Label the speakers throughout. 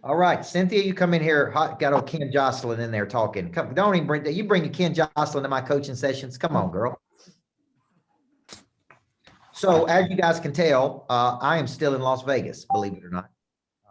Speaker 1: All right, Cynthia, you come in here, got old Ken Jocelyn in there talking. Come, don't even bring that. You bring Ken Jocelyn to my coaching sessions. Come on, girl. So as you guys can tell, I am still in Las Vegas, believe it or not.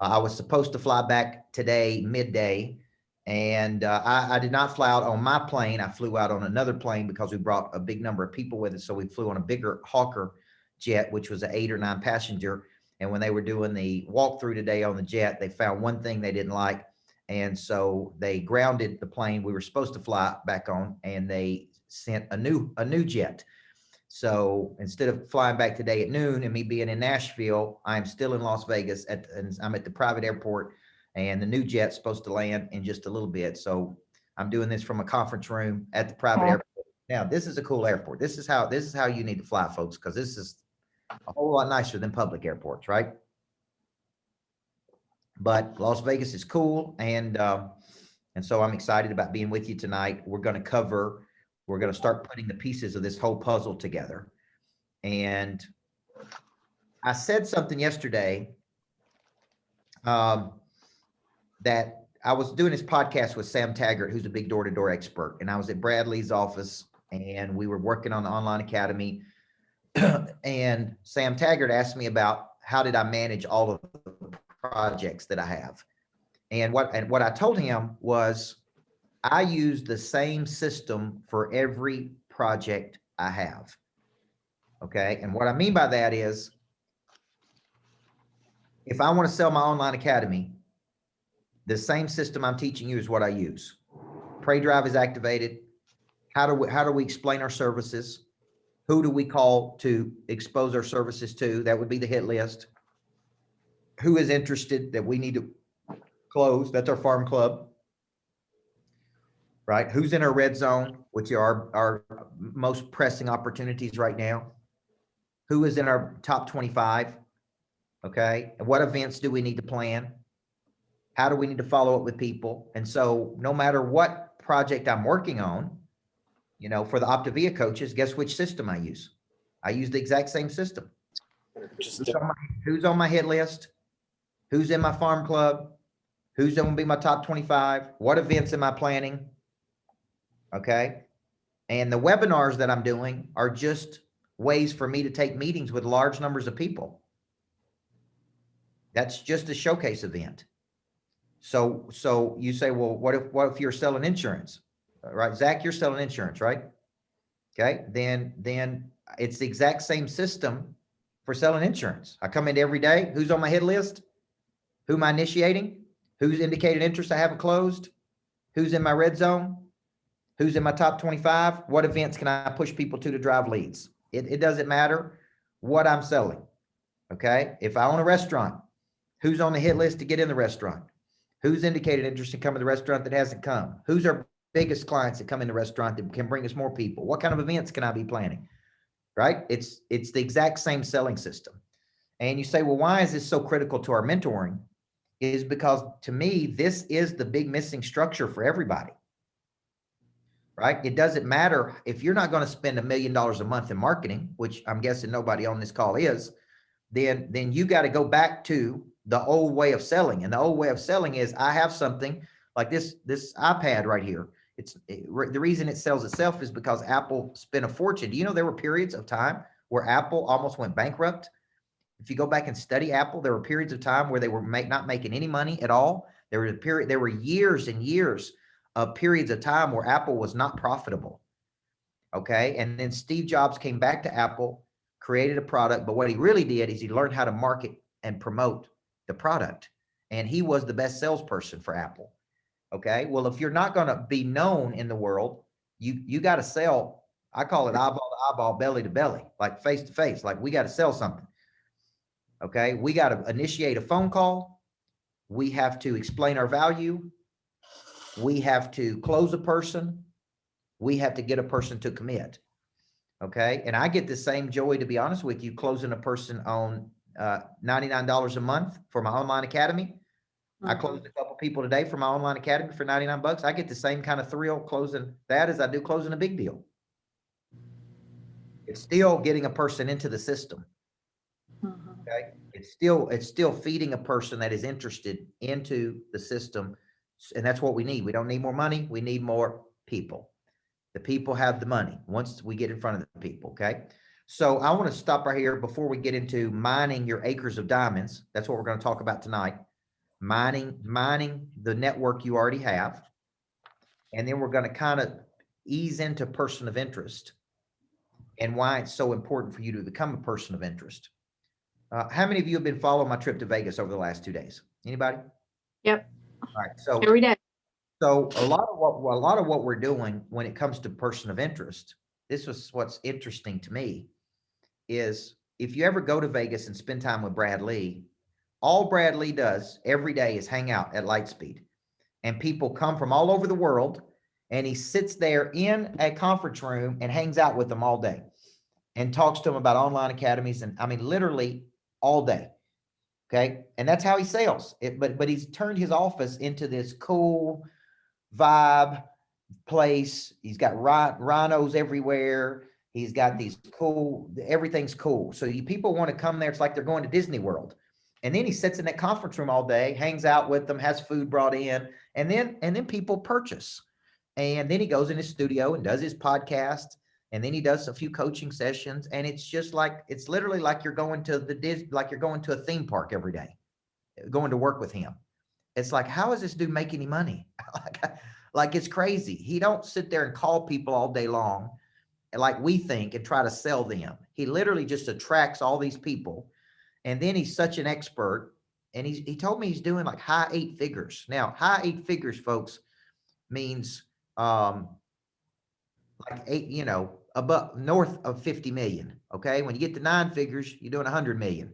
Speaker 1: I was supposed to fly back today, midday, and I did not fly out on my plane. I flew out on another plane because we brought a big number of people with us. So we flew on a bigger Hawker jet, which was an 8 or 9 passenger. And when they were doing the walkthrough today on the jet, they found one thing they didn't like. And so they grounded the plane we were supposed to fly back on, and they sent a new jet. So instead of flying back today at noon and me being in Nashville, I'm still in Las Vegas and I'm at the private airport, and the new jet's supposed to land in just a little bit. So I'm doing this from a conference room at the private airport. Now, this is a cool airport. This is how you need to fly, folks, because this is a whole lot nicer than public airports, right? But Las Vegas is cool, and so I'm excited about being with you tonight. We're going to start putting the pieces of this whole puzzle together. And I said something yesterday that I was doing this podcast with Sam Taggart, who's a big door-to-door expert, and I was at Bradley's office, and we were working on the online academy. And Sam Taggart asked me about how did I manage all of the projects that I have. And what I told him was I use the same system for every project I have. Okay. And what I mean by that is if I want to sell my online academy, the same system I'm teaching you is what I use. Pray Drive is activated. How do we explain our services? Who do we call to expose our services to? That would be the hit list. Who is interested that we need to close? That's our farm club, right? Who's in our red zone, which are our most pressing opportunities right now? Who is in our top 25? Okay. And what events do we need to plan? How do we need to follow up with people? And so no matter what project I'm working on, for the Optavia coaches, guess which system I use? I use the exact same system. Who's on my hit list? Who's in my farm club? Who's going to be my top 25? What events am I planning? Okay. And the webinars that I'm doing are just ways for me to take meetings with large numbers of people. That's just a showcase event. So you say, well, what if you're selling insurance? Right, Zach, you're selling insurance, right? Okay, then it's the exact same system for selling insurance. I come in every day. Who's on my hit list? Who am I initiating? Who's indicated interest I haven't closed? Who's in my red zone? Who's in my top 25? What events can I push people to drive leads? It doesn't matter what I'm selling. Okay, if I own a restaurant, who's on the hit list to get in the restaurant? Who's indicated interest in coming to the restaurant that hasn't come? Who's our biggest clients that come in the restaurant that can bring us more people? What kind of events can I be planning? Right? It's the exact same selling system. And you say, well, why is this so critical to our mentoring? Is because to me, this is the big missing structure for everybody. Right? It doesn't matter if you're not going to spend $1 million a month in marketing, which I'm guessing nobody on this call is, then you got to go back to the old way of selling. And the old way of selling is I have something like this iPad right here. The reason it sells itself is because Apple spent a fortune. Do you know there were periods of time where Apple almost went bankrupt? If you go back and study Apple, there were periods of time where they were not making any money at all. There were years and years of periods of time where Apple was not profitable. Okay. And then Steve Jobs came back to Apple, created a product, but what he really did is he learned how to market and promote the product. And he was the best salesperson for Apple. Okay. Well, if you're not going to be known in the world, you got to sell. I call it eyeball to eyeball, belly to belly, like face to face. Like we got to sell something. Okay. We got to initiate a phone call. We have to explain our value. We have to close a person. We have to get a person to commit. Okay. And I get the same joy, to be honest with you, closing a person on $99 a month for my online academy. I closed a couple people today for my online academy for $99. I get the same kind of thrill closing that as I do closing a big deal. It's still getting a person into the system. Okay. It's still feeding a person that is interested into the system. And that's what we need. We don't need more money. We need more people. The people have the money once we get in front of the people. Okay. So I want to stop right here before we get into mining your acres of diamonds. That's what we're going to talk about tonight. Mining the network you already have. And then we're going to kind of ease into person of interest and why it's so important for you to become a person of interest. How many of you have been following my trip to Vegas over the last 2 days? Anybody?
Speaker 2: Yep.
Speaker 1: All right. So
Speaker 2: Every day.
Speaker 1: So a lot of what we're doing when it comes to person of interest, this was what's interesting to me, is if you ever go to Vegas and spend time with Brad Lee, all Brad Lee does every day is hang out at Lightspeed. And people come from all over the world, and he sits there in a conference room and hangs out with them all day and talks to them about online academies. And I mean, literally all day. Okay. And that's how he sales it. But he's turned his office into this cool vibe place. He's got rhinos everywhere. He's got these cool, everything's cool. So people want to come there. It's like they're going to Disney World. And then he sits in that conference room all day, hangs out with them, has food brought in, and then people purchase. And then he goes in his studio and does his podcast. And then he does a few coaching sessions. And it's just like, it's literally like you're going to like you're going to a theme park every day, going to work with him. It's like, how is this dude making any money? Like it's crazy. He don't sit there and call people all day long like we think and try to sell them. He literally just attracts all these people. And then he's such an expert. And he told me he's doing like high 8 figures. Now, high 8 figures, folks, means like 8, above north of 50 million. Okay. When you get to 9 figures, you're doing 100 million.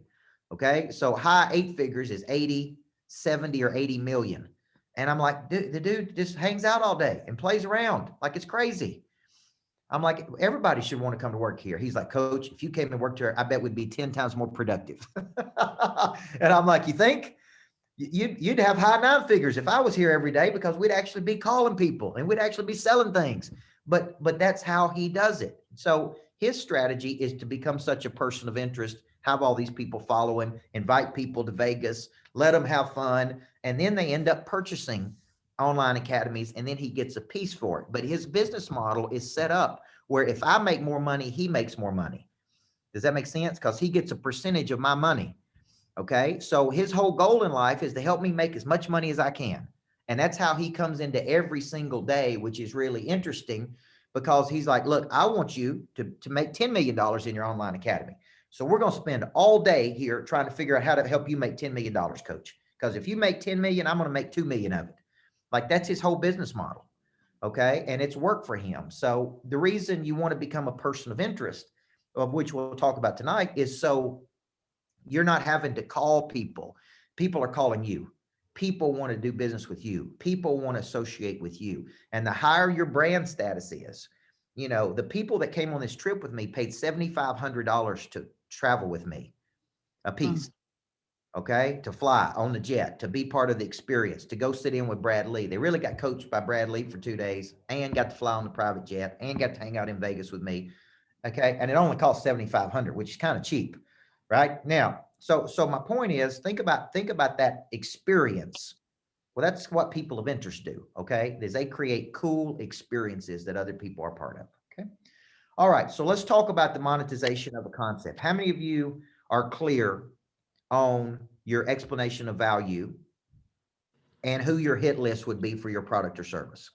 Speaker 1: Okay. So high 8 figures is 80, 70 or 80 million. And I'm like, the dude just hangs out all day and plays around like it's crazy. I'm like, everybody should want to come to work here. He's like, Coach, if you came and worked here, I bet we'd be 10 times more productive. And I'm like, you think? You'd have high 9 figures if I was here every day, because we'd actually be calling people and we'd actually be selling things. But that's how he does it. So his strategy is to become such a person of interest, have all these people follow him, invite people to Vegas, let them have fun. And then they end up purchasing online academies, and then he gets a piece for it. But his business model is set up where if I make more money, he makes more money. Does that make sense? Because he gets a percentage of my money. Okay. So his whole goal in life is to help me make as much money as I can. And that's how he comes into every single day, which is really interesting, because he's like, look, I want you to make $10 million in your online academy. So we're going to spend all day here trying to figure out how to help you make $10 million, coach. Because if you make 10 million, I'm going to make 2 million of it. Like that's his whole business model. Okay. And it's worked for him. So the reason you want to become a person of interest, of which we'll talk about tonight, is so you're not having to call people. People are calling you. People want to do business with you. People want to associate with you. And the higher your brand status is, the people that came on this trip with me paid $7,500 to travel with me a piece. Okay. To fly on the jet, to be part of the experience, to go sit in with Brad Lee. They really got coached by Brad Lee for 2 days and got to fly on the private jet and got to hang out in Vegas with me. Okay. And it only cost $7,500, which is kind of cheap. Right now. So my point is, think about that experience. Well, that's what people of interest do. Okay. Is they create cool experiences that other people are part of. Okay. All right. So let's talk about the monetization of a concept. How many of you are clear on your explanation of value and who your hit list would be for your product or service?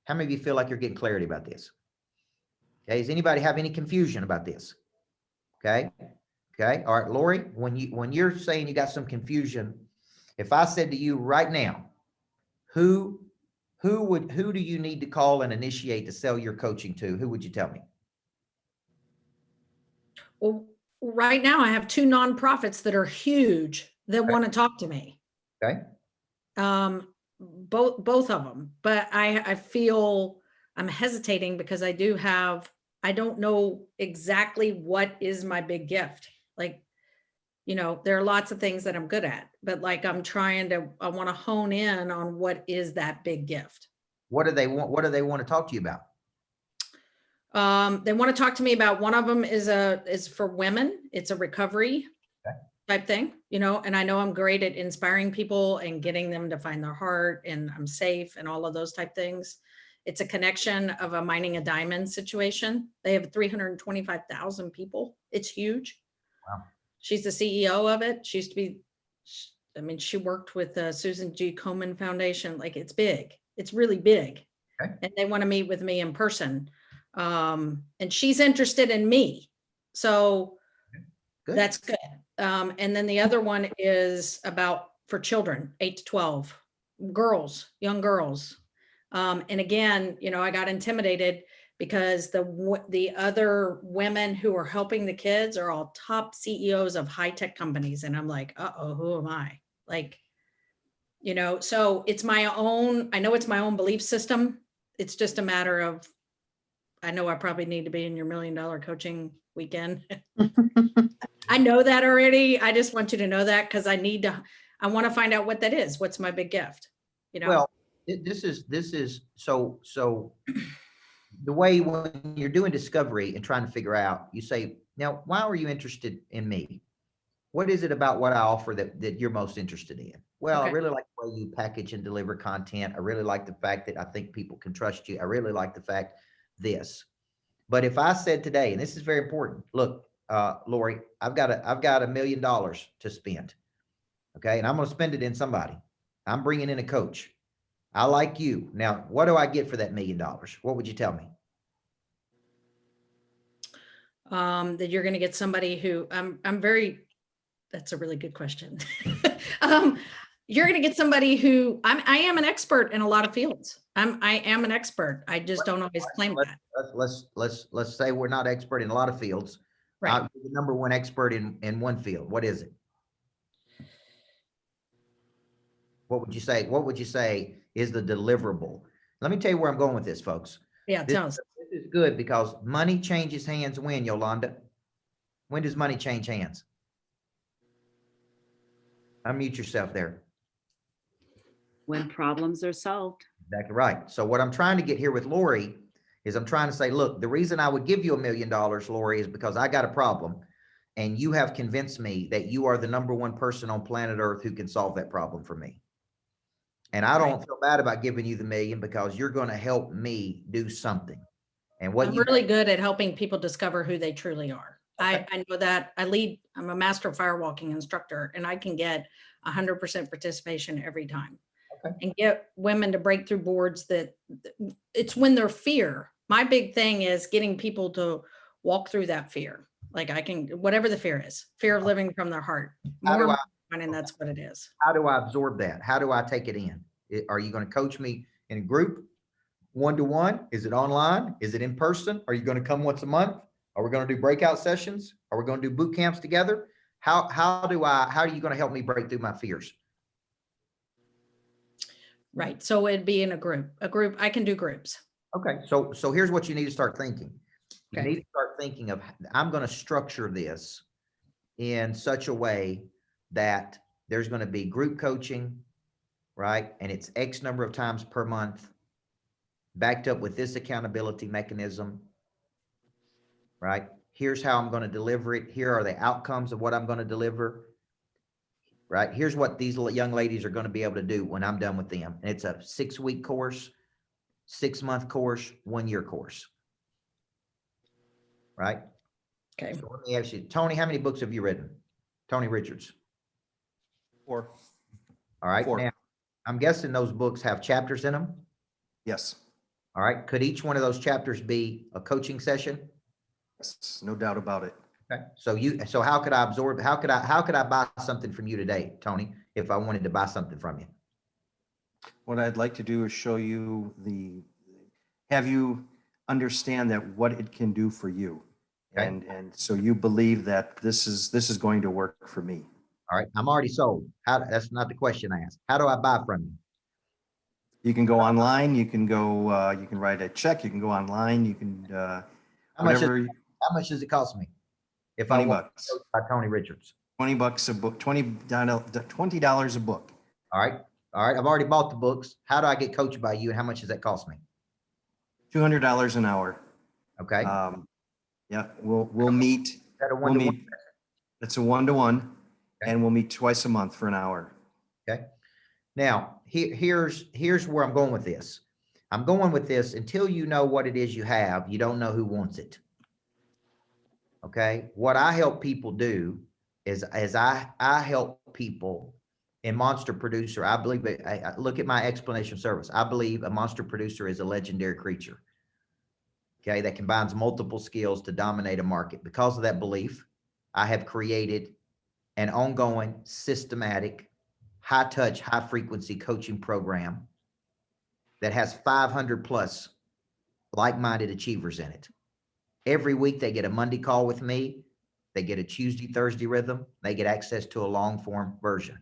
Speaker 1: How many of you feel like you're getting clarity about this? Okay. Does anybody have any confusion about this? Okay. Okay. All right, Lori, when you're saying you got some confusion, if I said to you right now, who do you need to call and initiate to sell your coaching to? Who would you tell me?
Speaker 2: Well, right now I have 2 nonprofits that are huge that want to talk to me.
Speaker 1: Okay.
Speaker 2: Both of them, but I feel I'm hesitating because I don't know exactly what is my big gift. Like, there are lots of things that I'm good at, but like I want to hone in on what is that big gift.
Speaker 1: What do they want? What do they want to talk to you about?
Speaker 2: They want to talk to me about, one of them is for women. It's a recovery.
Speaker 1: Okay.
Speaker 2: type thing, you know, and I know I'm great at inspiring people and getting them to find their heart, and I'm safe and all of those type things. It's a connection of a mining a diamond situation. They have 325,000 people. It's huge.
Speaker 1: Wow.
Speaker 2: She's the CEO of it. She used to be, I mean, she worked with the Susan G. Komen Foundation. Like, it's big. It's really big.
Speaker 1: Okay.
Speaker 2: And they want to meet with me in person. And she's interested in me. So
Speaker 1: Good.
Speaker 2: that's good. And then the other one is about for children, 8 to 12, girls, young girls. And again, you know, I got intimidated because the other women who are helping the kids are all top CEOs of high tech companies. And I'm like, uh-oh, who am I? Like, you know, so it's my own, I know it's my own belief system. It's just a matter of, I know I probably need to be in your $1 million coaching weekend. I know that already. I just want you to know that because I want to find out what that is. What's my big gift? You know?
Speaker 1: Well, this is so the way when you're doing discovery and trying to figure out, you say, now, why are you interested in me? What is it about what I offer that you're most interested in? Well, I
Speaker 2: Okay.
Speaker 1: really like the way you package and deliver content. I really like the fact that I think people can trust you. I really like the fact this. But if I said today, and this is very important, look, Lori, I've got $1 million to spend. Okay. And I'm going to spend it in somebody. I'm bringing in a coach. I like you. Now, what do I get for that $1 million? What would you tell me?
Speaker 2: That you're going to get somebody who that's a really good question. You're going to get somebody who I am an expert in a lot of fields. I am an expert. I just don't always claim that.
Speaker 1: Let's say we're not expert in a lot of fields.
Speaker 2: Right.
Speaker 1: You're the number one expert in one field. What is it? What would you say? What would you say is the deliverable? Let me tell you where I'm going with this, folks.
Speaker 2: Yeah.
Speaker 1: This,
Speaker 2: Tell us.
Speaker 1: this is good because money changes hands when, Yolanda? When does money change hands? Unmute yourself there.
Speaker 3: When problems are solved.
Speaker 1: Exactly right. So what I'm trying to get here with Lori is I'm trying to say, look, the reason I would give you $1 million, Lori, is because I got a problem and you have convinced me that you are the number one person on planet Earth who can solve that problem for me. And I don't feel bad about giving you the $1 million because you're going to help me do something. And what
Speaker 2: I'm
Speaker 1: you
Speaker 2: really good at helping people discover who they truly are.
Speaker 1: Okay.
Speaker 2: I know that I'm a master firewalking instructor, and I can get 100% participation every time.
Speaker 1: Okay.
Speaker 2: And get women to break through boards that it's when they're fear. My big thing is getting people to walk through that fear. Like whatever the fear is, fear of living from their heart.
Speaker 1: How do
Speaker 2: More
Speaker 1: I-
Speaker 2: and that's what it is.
Speaker 1: how do I absorb that? How do I take it in? Are you going to coach me in a group, one-to-one? Is it online? Is it in person? Are you going to come once a month? Are we going to do breakout sessions? Are we going to do boot camps together? How are you going to help me break through my fears?
Speaker 2: Right. So it'd be in a group. I can do groups.
Speaker 1: Okay. So here's what you need to start thinking. You
Speaker 2: Okay.
Speaker 1: need to start thinking of, I'm going to structure this in such a way that there's going to be group coaching, right? And it's X number of times per month, backed up with this accountability mechanism, right? Here's how I'm going to deliver it. Here are the outcomes of what I'm going to deliver, right? Here's what these young ladies are going to be able to do when I'm done with them. And it's a 6-week course, 6-month course, 1-year course, right?
Speaker 2: Okay.
Speaker 1: So let me ask you, Tony, how many books have you written? Tony Richards.
Speaker 4: 4.
Speaker 1: All right.
Speaker 4: 4.
Speaker 1: Now, I'm guessing those books have chapters in them.
Speaker 4: Yes.
Speaker 1: All right. Could each one of those chapters be a coaching session?
Speaker 4: Yes, no doubt about it.
Speaker 1: Okay. So how could I absorb, how could I buy something from you today, Tony, if I wanted to buy something from you?
Speaker 4: What I'd like to do is show you have you understand that what it can do for you.
Speaker 1: Okay.
Speaker 4: And so you believe that this is going to work for me.
Speaker 1: All right. I'm already sold. That's not the question I asked. How do I buy from you?
Speaker 4: You can go online, you can go, you can write a check, you can go online, you can,
Speaker 1: How much does it cost me? If I
Speaker 4: 20
Speaker 1: want
Speaker 4: bucks,
Speaker 1: to coach by Tony Richards.
Speaker 4: $20 a book, $20 a book.
Speaker 1: All right. All right. I've already bought the books. How do I get coached by you? And how much does that cost me?
Speaker 4: $200 an hour.
Speaker 1: Okay.
Speaker 4: Yeah, we'll meet.
Speaker 1: Is that a
Speaker 4: We'll
Speaker 1: one-to-one?
Speaker 4: meet. It's a 1-to-1. and we'll meet twice a month for an hour.
Speaker 1: Okay. Now, here's where I'm going with this. I'm going with this until you know what it is you have, you don't know who wants it. Okay. What I help people do is I help people in Monster Producer. I believe I look at my explanation of service. I believe a monster producer is a legendary creature. Okay. That combines multiple skills to dominate a market. Because of that belief, I have created an ongoing, systematic, high touch, high frequency coaching program that has 500 plus like-minded achievers in it. Every week they get a Monday call with me. They get a Tuesday, Thursday rhythm. They get access to a long form version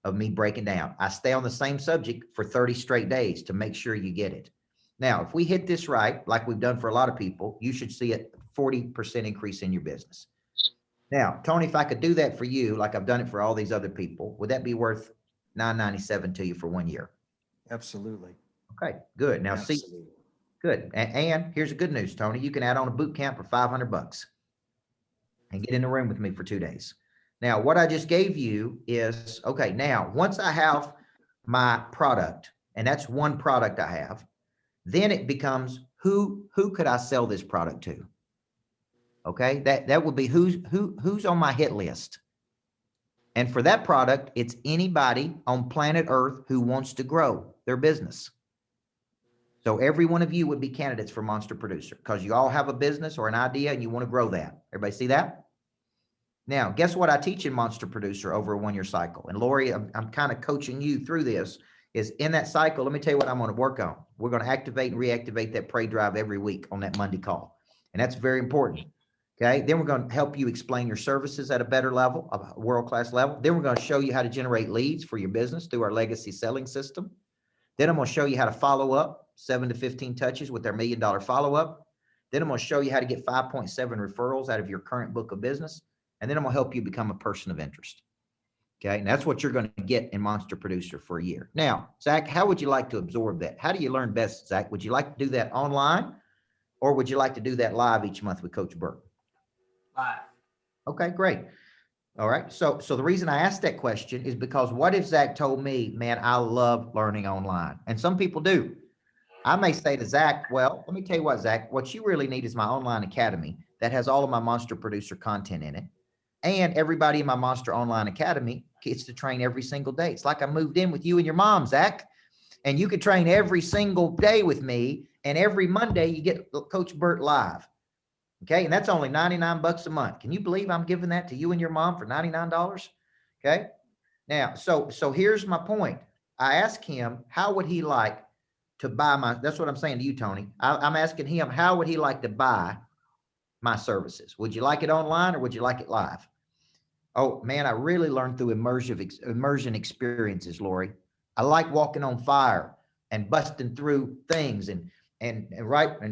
Speaker 1: of me breaking down. I stay on the same subject for 30 straight days to make sure you get it. Now, if we hit this right, like we've done for a lot of people, you should see a 40% increase in your business. Now, Tony, if I could do that for you, like I've done it for all these other people, would that be worth $997 to you for 1 year?
Speaker 4: Absolutely.
Speaker 1: Okay, good. Now, see,
Speaker 4: Absolutely.
Speaker 1: good. And here's the good news, Tony. You can add on a boot camp for $500 and get in the room with me for 2 days. Now, what I just gave you is, okay, now, once I have my product, and that's one product I have, then it becomes who could I sell this product to? Okay, that would be who's on my hit list. And for that product, it's anybody on planet Earth who wants to grow their business. So every one of you would be candidates for Monster Producer because you all have a business or an idea and you want to grow that. Everybody see that? Now, guess what I teach in Monster Producer over a 1 year cycle? And Lori, I'm kind of coaching you through this. Is in that cycle, let me tell you what I'm going to work on. We're going to activate and reactivate that prey drive every week on that Monday call. And that's very important. Okay. Then we're going to help you explain your services at a better level, a world-class level. Then we're going to show you how to generate leads for your business through our legacy selling system. Then I'm going to show you how to follow up 7 to 15 touches with our $1 million follow-up. Then I'm going to show you how to get 5.7 referrals out of your current book of business. And then I'm going to help you become a person of interest. Okay. And that's what you're going to get in Monster Producer for a year. Now, Zach, how would you like to absorb that? How do you learn best, Zach? Would you like to do that online or would you like to do that live each month with Coach Burt?
Speaker 5: Live.
Speaker 1: Okay, great. All right. So the reason I asked that question is because what if Zach told me, man, I love learning online? And some people do. I may say to Zach, well, let me tell you what, Zach, what you really need is my online academy that has all of my Monster Producer content in it. And everybody in my Monster Online Academy gets to train every single day. It's like I moved in with you and your mom, Zach, and you could train every single day with me. And every Monday you get Coach Burt live. Okay. And that's only $99 a month. Can you believe I'm giving that to you and your mom for $99? Okay. Now, so here's my point. I asked him, how would he like to buy that's what I'm saying to you, Tony. I'm asking him, how would he like to buy my services? Would you like it online or would you like it live? Oh man, I really learned through immersion experiences, Lori. I like walking on fire and busting through things and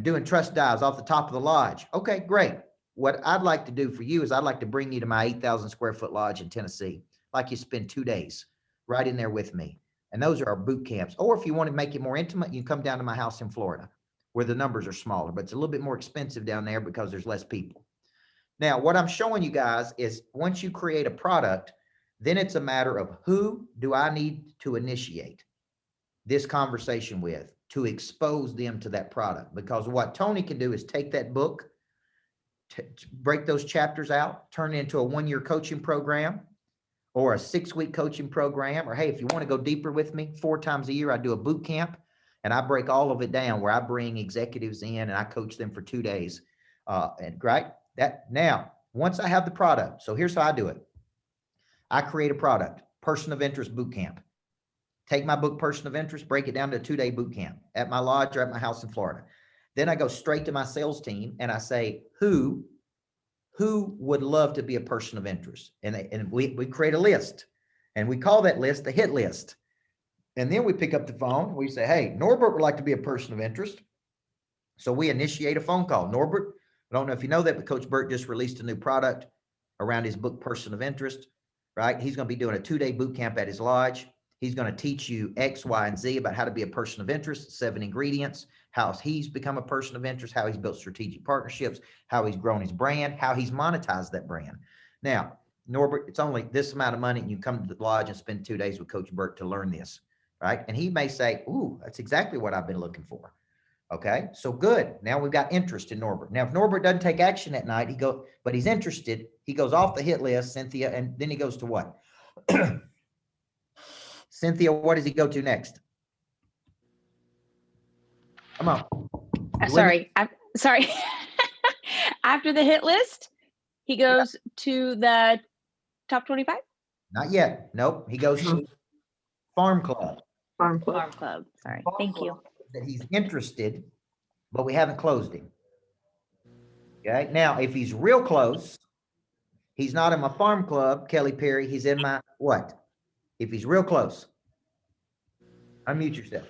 Speaker 1: doing trust dives off the top of the lodge. Okay, great. What I'd like to do for you is I'd like to bring you to my 8,000 square foot lodge in Tennessee. Like you spend 2 days right in there with me. And those are our boot camps. Or if you want to make it more intimate, you come down to my house in Florida where the numbers are smaller, but it's a little bit more expensive down there because there's less people. Now, what I'm showing you guys is once you create a product, then it's a matter of who do I need to initiate this conversation with to expose them to that product. Because what Tony can do is take that book, break those chapters out, turn it into a 1 year coaching program or a 6-week coaching program. Or, hey, if you want to go deeper with me, 4 times a year, I do a boot camp and I break all of it down where I bring executives in and I coach them for 2 days. And right. That now, once I have the product, so here's how I do it. I create a product, Person of Interest Boot Camp. Take my book, Person of Interest, break it down to a 2-day boot camp at my lodge or at my house in Florida. Then I go straight to my sales team and I say, who would love to be a person of interest? And we create a list and we call that list the hit list. And then we pick up the phone. We say, hey, Norbert would like to be a person of interest. So we initiate a phone call. Norbert, I don't know if you know that, but Coach Burt just released a new product around his book, Person of Interest, right? He's going to be doing a 2-day boot camp at his lodge. He's going to teach you X, Y, and Z about how to be a person of interest, 7 ingredients, how he's become a person of interest, how he's built strategic partnerships, how he's grown his brand, how he's monetized that brand. Now, Norbert, it's only this amount of money and you come to the lodge and spend 2 days with Coach Burt to learn this, right? And he may say, ooh, that's exactly what I've been looking for. Okay, so good. Now we've got interest in Norbert. Now, if Norbert doesn't take action that night, but he's interested, he goes off the hit list, Cynthia, and then he goes to what? Cynthia, what does he go to next? Come on.
Speaker 5: I'm sorry. After the hit list, he goes to the top 25
Speaker 1: Not yet. Nope. He goes to Farm Club.
Speaker 2: Farm Club.
Speaker 5: farm club. Sorry.
Speaker 1: Farm
Speaker 5: Thank
Speaker 1: Club
Speaker 5: you.
Speaker 1: That he's interested, but we haven't closed him. Okay. Now, if he's real close, he's not in my Farm Club, Kelly Perry. He's in my what? If he's real close, unmute yourself.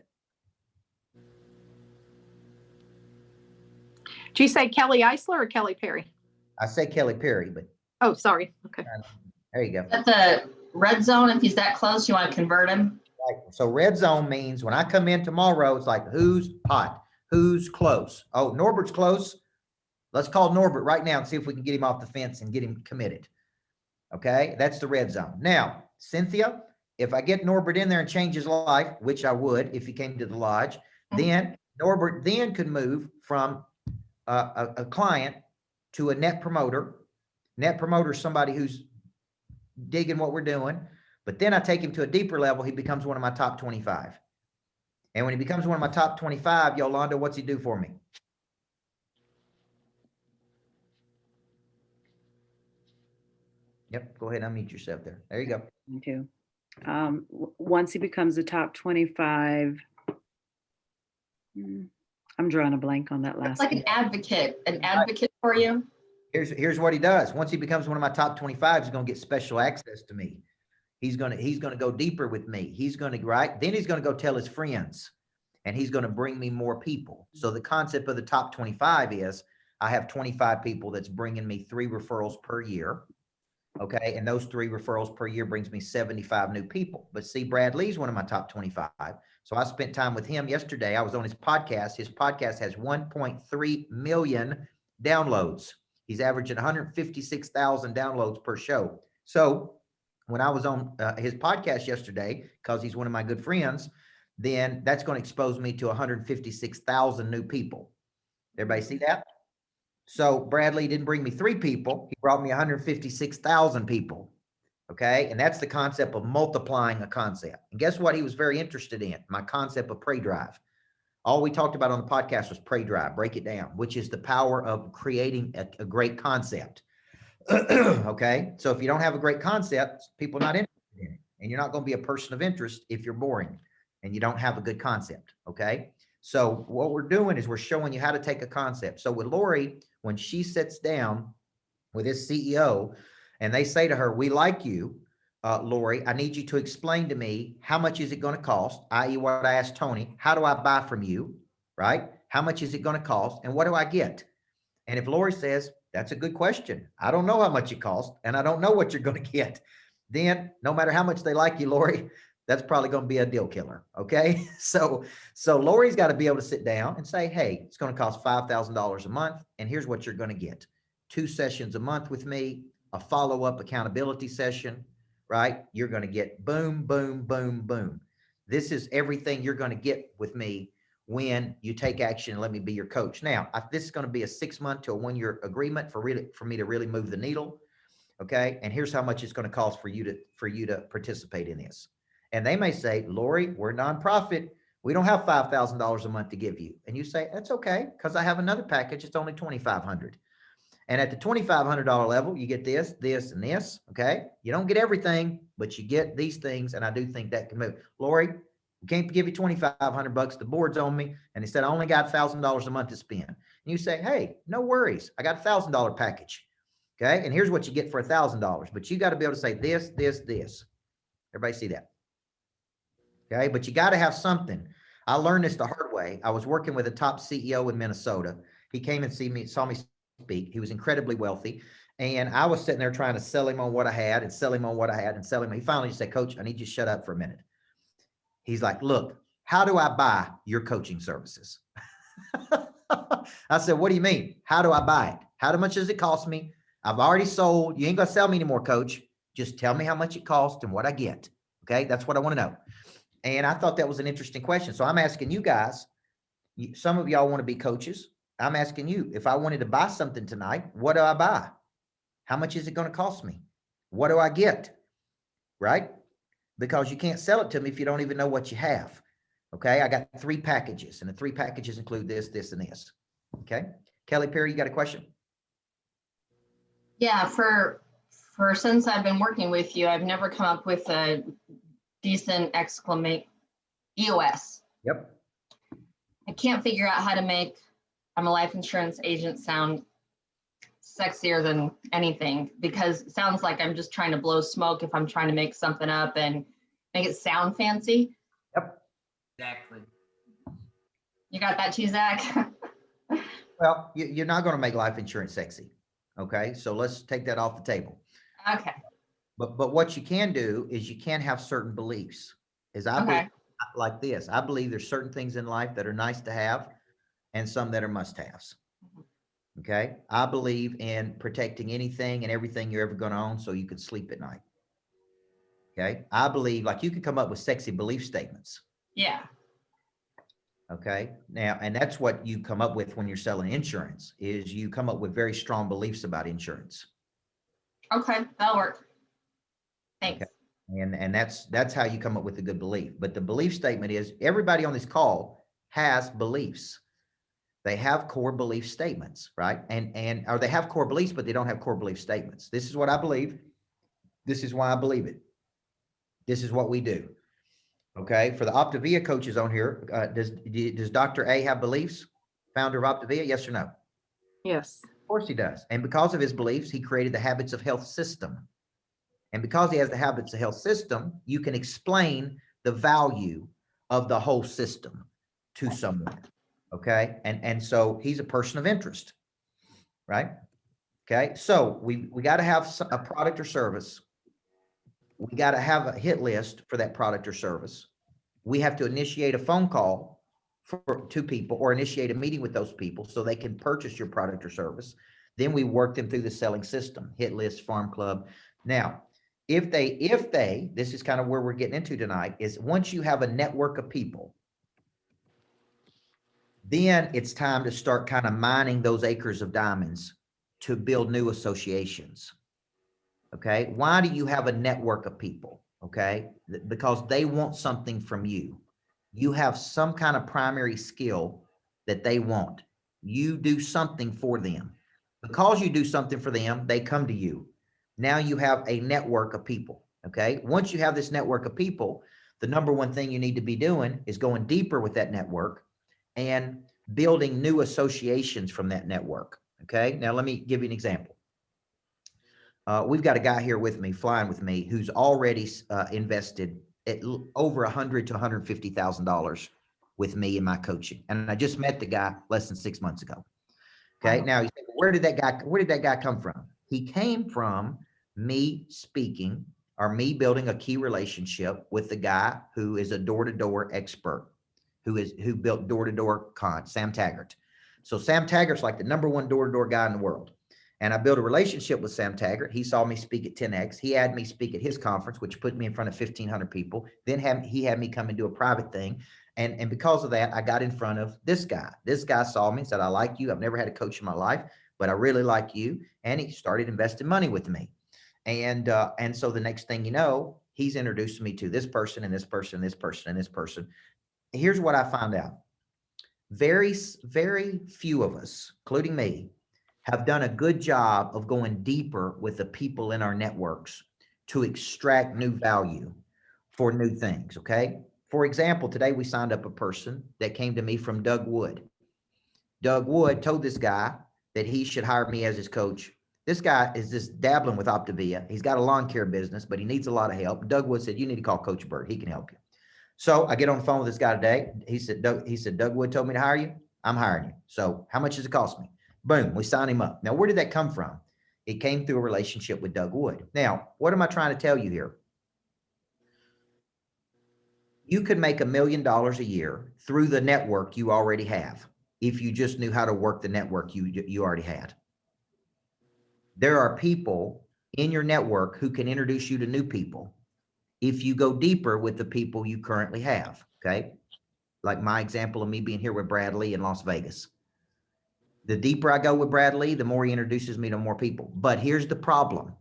Speaker 6: Do you say Kelly Eisler or Kelly Perry?
Speaker 1: I say Kelly Perry, but
Speaker 6: Oh, sorry. Okay.
Speaker 1: there you go.
Speaker 7: That's a red zone. If he's that close, you want to convert him.
Speaker 1: Right. So red zone means when I come in tomorrow, it's like, who's hot? Who's close? Oh, Norbert's close. Let's call Norbert right now and see if we can get him off the fence and get him committed. Okay, that's the red zone. Now, Cynthia, if I get Norbert in there and change his life, which I would if he came to the lodge, then Norbert then could move from a client to a net promoter. Net promoter is somebody who's digging what we're doing. But then I take him to a deeper level. He becomes one of my top 25. And when he becomes one of my top 25, Yolanda, what's he do for me? Yep, go ahead, unmute yourself there. There you go.
Speaker 3: Me too. Once he becomes a top 25, I'm drawing a blank on that
Speaker 7: It's
Speaker 3: last
Speaker 7: like
Speaker 3: one.
Speaker 7: an advocate for you.
Speaker 1: Here's what he does. Once he becomes one of my top 25, he's going to get special access to me. He's going to go deeper with me. He's going to, right? Then he's going to go tell his friends and he's going to bring me more people. So the concept of the top 25 is I have 25 people that's bringing me 3 referrals per year. Okay. And those 3 referrals per year brings me 75 new people. But see, Brad Lee's one of my top 25. So I spent time with him yesterday. I was on his podcast. His podcast has 1.3 million downloads. He's averaging 156,000 downloads per show. So when I was on his podcast yesterday, because he's one of my good friends, then that's going to expose me to 156,000 new people. Everybody see that? So Bradley didn't bring me 3 people. He brought me 156,000 people. Okay. And that's the concept of multiplying a concept. And guess what? He was very interested in my concept of prey drive. All we talked about on the podcast was prey drive, break it down, which is the power of creating a great concept. Okay. So if you don't have a great concept, people are not interested in it. And you're not going to be a person of interest if you're boring and you don't have a good concept. Okay. So what we're doing is we're showing you how to take a concept. So with Lori, when she sits down with his CEO and they say to her, we like you, Lori, I need you to explain to me, how much is it going to cost? I.e. what I asked Tony, how do I buy from you? Right? How much is it going to cost? And what do I get? And if Lori says, that's a good question. I don't know how much it costs and I don't know what you're going to get. Then no matter how much they like you, Lori, that's probably going to be a deal killer. Okay. So Lori's got to be able to sit down and say, hey, it's going to cost $5,000 a month. And here's what you're going to get. 2 sessions a month with me, a follow-up accountability session, right? You're going to get boom, boom, boom, boom. This is everything you're going to get with me when you take action and let me be your coach. Now, this is going to be a 6-month to a 1-year agreement for me to really move the needle. Okay. And here's how much it's going to cost for you to participate in this. And they may say, Lori, we're a nonprofit. We don't have $5,000 a month to give you. And you say, that's okay, because I have another package. It's only $2,500. And at the $2,500 level, you get this, this, and this. Okay. You don't get everything, but you get these things. And I do think that can move. Lori, we can't give you $2,500. The board's on me. And they said, I only got $1,000 a month to spend. And you say, hey, no worries. I got a $1,000 package. Okay. And here's what you get for $1,000, but you got to be able to say this, this, this. Everybody see that? Okay. But you got to have something. I learned this the hard way. I was working with a top CEO in Minnesota. He came and saw me speak. He was incredibly wealthy. And I was sitting there trying to sell him on what I had and sell him on what I had and sell him. He finally just said, Coach, I need you to shut up for a minute. He's like, look, how do I buy your coaching services? I said, what do you mean? How do I buy it? How much does it cost me? I've already sold. You ain't going to sell me anymore, Coach. Just tell me how much it costs and what I get. Okay, that's what I want to know. And I thought that was an interesting question. So I'm asking you guys, some of y'all want to be coaches. I'm asking you, if I wanted to buy something tonight, what do I buy? How much is it going to cost me? What do I get? Right? Because you can't sell it to me if you don't even know what you have. Okay, I got 3 packages, and the 3 packages include this, this, and this. Okay, Kelly Perry, you got a question?
Speaker 7: Yeah, for since I've been working with you, I've never come up with a decent EOS.
Speaker 1: Yep.
Speaker 7: I can't figure out how to make I'm a life insurance agent sound sexier than anything, because it sounds like I'm just trying to blow smoke if I'm trying to make something up and make it sound fancy.
Speaker 1: Yep.
Speaker 8: Exactly.
Speaker 7: You got that too, Zach?
Speaker 1: Well, you're not going to make life insurance sexy. Okay, so let's take that off the table.
Speaker 7: Okay.
Speaker 1: But what you can do is you can have certain beliefs. Is I believe
Speaker 7: Okay.
Speaker 1: like this. I believe there's certain things in life that are nice to have and some that are must-haves. Okay, I believe in protecting anything and everything you're ever going to own so you can sleep at night. Okay, I believe like you can come up with sexy belief statements.
Speaker 7: Yeah.
Speaker 1: Okay, now, and that's what you come up with when you're selling insurance, is you come up with very strong beliefs about insurance.
Speaker 7: Okay, that'll work. Thanks.
Speaker 1: Okay. And that's how you come up with a good belief. But the belief statement is everybody on this call has beliefs. They have core belief statements, right? Or they have core beliefs, but they don't have core belief statements. This is what I believe. This is why I believe it. This is what we do. Okay, for the Optavia coaches on here, does Dr. A have beliefs? Founder of Optavia, yes or no?
Speaker 6: Yes.
Speaker 1: Of course he does. And because of his beliefs, he created the Habits of Health system. And because he has the Habits of Health system, you can explain the value of the whole system to someone. Okay, and so he's a person of interest, right? Okay, so we got to have a product or service. We got to have a hit list for that product or service. We have to initiate a phone call to people or initiate a meeting with those people so they can purchase your product or service. Then we work them through the selling system, hit list, farm club. Now, if they, this is kind of where we're getting into tonight, is once you have a network of people, then it's time to start kind of mining those acres of diamonds to build new associations. Okay. Why do you have a network of people? Okay. Because they want something from you. You have some kind of primary skill that they want. You do something for them. Because you do something for them, they come to you. Now you have a network of people. Okay. Once you have this network of people, the number one thing you need to be doing is going deeper with that network and building new associations from that network. Okay. Now let me give you an example. We've got a guy here with me, flying with me, who's already invested at over $100,000 to $150,000 with me in my coaching. And I just met the guy less than 6 months ago. Okay. Now you say, where did that guy come from? He came from me speaking or me building a key relationship with the guy who is a door-to-door expert, who built door-to-door Sam Taggart. So Sam Taggart's like the #1 door-to-door guy in the world. And I built a relationship with Sam Taggart. He saw me speak at 10X. He had me speak at his conference, which put me in front of 1,500 people. Then he had me come and do a private thing. And because of that, I got in front of this guy. This guy saw me and said, I like you. I've never had a coach in my life, but I really like you. And he started investing money with me. And so the next thing you know, he's introduced me to this person and this person, and this person, and this person. Here's what I found out. Very, very few of us, including me, have done a good job of going deeper with the people in our networks to extract new value for new things. Okay. For example, today we signed up a person that came to me from Doug Wood. Doug Wood told this guy that he should hire me as his coach. This guy is just dabbling with Optavia. He's got a lawn care business, but he needs a lot of help. Doug Wood said, you need to call Coach Burt. He can help you. So I get on the phone with this guy today. He said, Doug Wood told me to hire you. I'm hiring you. So how much does it cost me? Boom, we signed him up. Now, where did that come from? It came through a relationship with Doug Wood. Now, what am I trying to tell you here? You could make $1 million a year through the network you already have if you just knew how to work the network you already had. There are people in your network who can introduce you to new people if you go deeper with the people you currently have, okay? Like my example of me being here with Brad Lee in Las Vegas. The deeper I go with Brad Lee, the more he introduces me to more people. But here's the problem.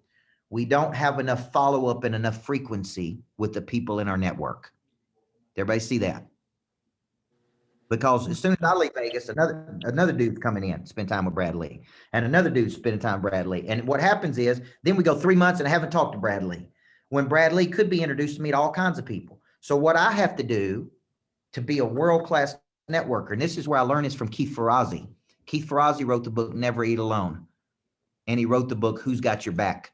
Speaker 1: We don't have enough follow-up and enough frequency with the people in our network. Everybody see that? Because as soon as I leave Vegas, another dude's coming in, spend time with Brad Lee, and another dude's spending time with Brad Lee. And what happens is, then we go 3 months and I haven't talked to Brad Lee, when Brad Lee could be introduced to me to all kinds of people. So what I have to do to be a world-class networker, and this is where I learned this from Keith Ferrazzi. Keith Ferrazzi wrote the book, Never Eat Alone. And he wrote the book, Who's Got Your Back?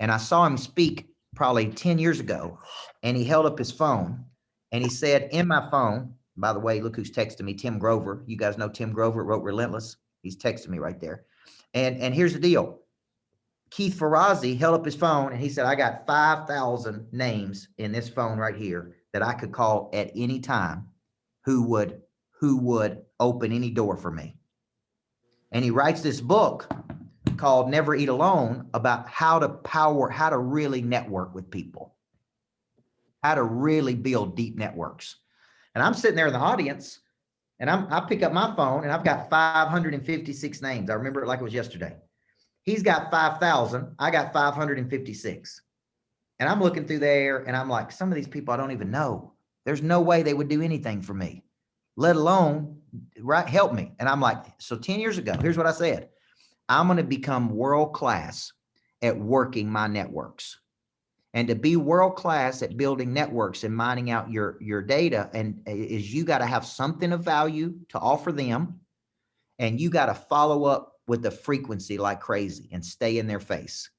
Speaker 1: And I saw him speak probably 10 years ago, and he held up his phone and he said, in my phone, by the way, look who's texting me, Tim Grover. You guys know Tim Grover wrote Relentless. He's texting me right there. And here's the deal. Keith Ferrazzi held up his phone and he said, I got 5,000 names in this phone right here that I could call at any time who would open any door for me. And he writes this book called Never Eat Alone about how to really network with people, how to really build deep networks. And I'm sitting there in the audience and I pick up my phone and I've got 556 names. I remember it like it was yesterday. He's got 5,000. I got 556. And I'm looking through there and I'm like, some of these people I don't even know. There's no way they would do anything for me, let alone help me. And I'm like, so 10 years ago, here's what I said. I'm going to become world-class at working my networks. And to be world-class at building networks and mining out your data, and is you got to have something of value to offer them. And you got to follow up with the frequency like crazy and stay in their face.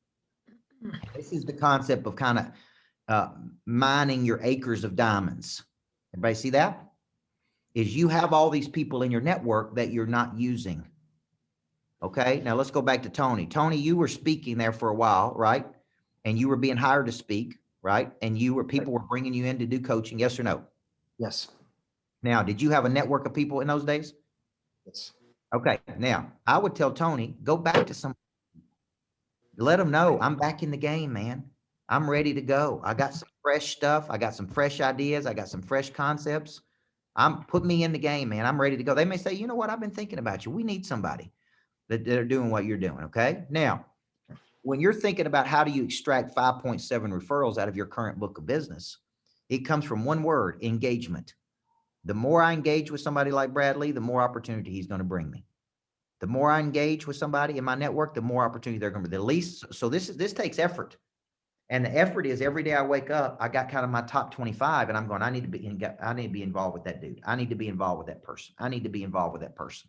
Speaker 1: This is the concept of kind of mining your acres of diamonds. Everybody see that? Is you have all these people in your network that you're not using. Okay, now let's go back to Tony. Tony, you were speaking there for a while, right? And you were being hired to speak, right? And people were bringing you in to do coaching, yes or no?
Speaker 4: Yes.
Speaker 1: Now, did you have a network of people in those days?
Speaker 4: Yes.
Speaker 1: Okay, now I would tell Tony, go back to some, let them know I'm back in the game, man. I'm ready to go. I got some fresh stuff. I got some fresh ideas. I got some fresh concepts. Put me in the game, man. I'm ready to go. They may say, you know what? I've been thinking about you. We need somebody that are doing what you're doing. Okay. Now, when you're thinking about how do you extract 5.7 referrals out of your current book of business, it comes from one word, engagement. The more I engage with somebody like Brad Lee, the more opportunity he's going to bring me. The more I engage with somebody in my network, the more opportunity they're going to be. The least. So this takes effort. And the effort is every day I wake up, I got kind of my top 25 and I'm going, I need to be involved with that dude. I need to be involved with that person. I need to be involved with that person.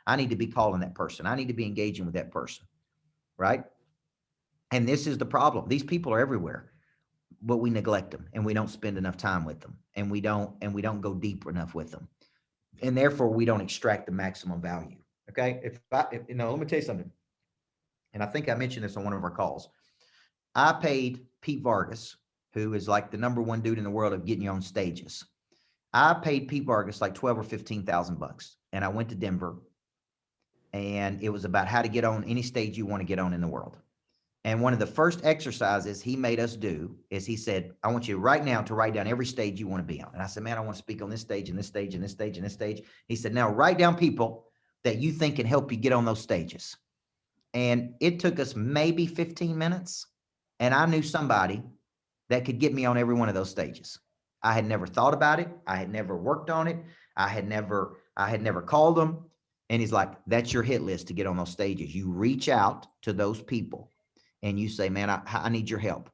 Speaker 1: I need to be calling that person. I need to be engaging with that person. Right. And this is the problem. These people are everywhere, but we neglect them and we don't spend enough time with them and we don't go deep enough with them. And therefore we don't extract the maximum value. Okay. Let me tell you something. And I think I mentioned this on one of our calls. I paid Pete Vargas, who is like the #1 dude in the world of getting you on stages. I paid Pete Vargas like 12 or 15,000 bucks. And I went to Denver and it was about how to get on any stage you want to get on in the world. And one of the first exercises he made us do is he said, I want you right now to write down every stage you want to be on. And I said, man, I want to speak on this stage and this stage and this stage and this stage. He said, now write down people that you think can help you get on those stages. And it took us maybe 15 minutes. And I knew somebody that could get me on every one of those stages. I had never thought about it. I had never worked on it. I had never called them. And he's like, that's your hit list to get on those stages. You reach out to those people and you say, man, I need your help.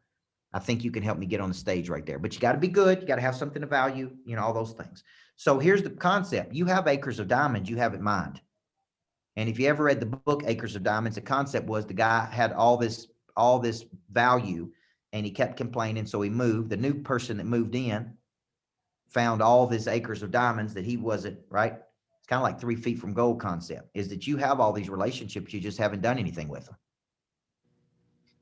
Speaker 1: I think you can help me get on the stage right there. But you got to be good. You got to have something of value, all those things. So here's the concept. You have acres of diamonds you have in mind. And if you ever read the book, Acres of Diamonds, the concept was the guy had all this value and he kept complaining. So he moved. The new person that moved in found all these acres of diamonds that he wasn't, right? It's kind of like 3 feet from gold concept, is that you have all these relationships. You just haven't done anything with them.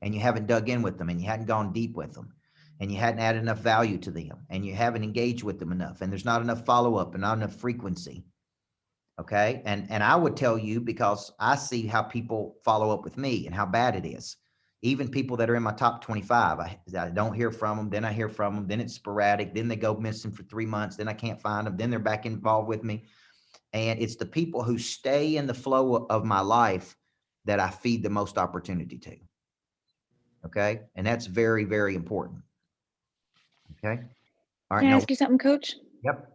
Speaker 1: And you haven't dug in with them and you hadn't gone deep with them and you hadn't added enough value to them and you haven't engaged with them enough. And there's not enough follow-up and not enough frequency. Okay. And I would tell you, because I see how people follow up with me and how bad it is. Even people that are in my top 25, I don't hear from them. Then I hear from them. Then it's sporadic. Then they go missing for 3 months. Then I can't find them. Then they're back involved with me. And it's the people who stay in the flow of my life that I feed the most opportunity to. Okay. And that's very, very important. Okay. All right.
Speaker 5: Can I
Speaker 1: Now,
Speaker 5: ask you something, Coach?
Speaker 1: yep.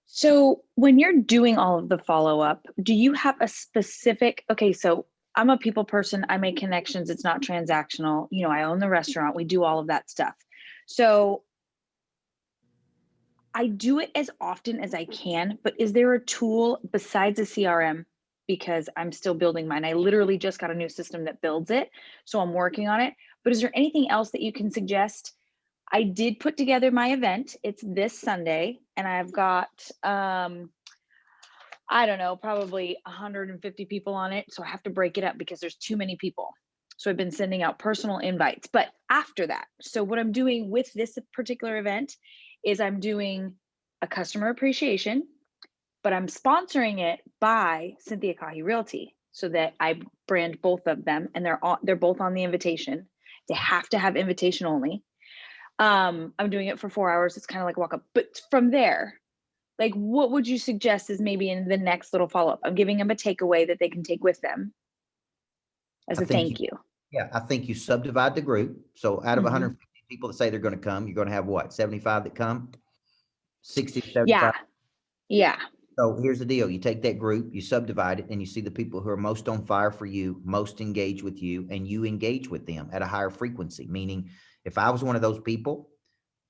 Speaker 5: So when you're doing all of the follow-up, do you have a specific, okay, so I'm a people person, I make connections, it's not transactional. You know, I own the restaurant, we do all of that stuff. So I do it as often as I can, but is there a tool besides a CRM? Because I'm still building mine. I literally just got a new system that builds it, so I'm working on it. But is there anything else that you can suggest? I did put together my event. It's this Sunday, and I've got, I don't know, probably 150 people on it. So I have to break it up because there's too many people. So I've been sending out personal invites. But after that, so what I'm doing with this particular event is I'm doing a customer appreciation, but I'm sponsoring it by Cynthia Kahi Realty so that I brand both of them, and they're both on the invitation. They have to have invitation only. I'm doing it for 4 hours. It's kind of like walk up. But from there, like, what would you suggest is maybe in the next little follow-up? I'm giving them a takeaway that they can take with them as
Speaker 1: I
Speaker 5: a
Speaker 1: think
Speaker 5: thank you.
Speaker 1: Yeah, I think you subdivide the group. So out of
Speaker 5: Mhm.
Speaker 1: 150 people that say they're going to come, you're going to have what, 75 that come? 60 to
Speaker 5: Yeah.
Speaker 1: 75?
Speaker 5: Yeah.
Speaker 1: So here's the deal. You take that group, you subdivide it, and you see the people who are most on fire for you, most engaged with you, and you engage with them at a higher frequency. Meaning, if I was one of those people,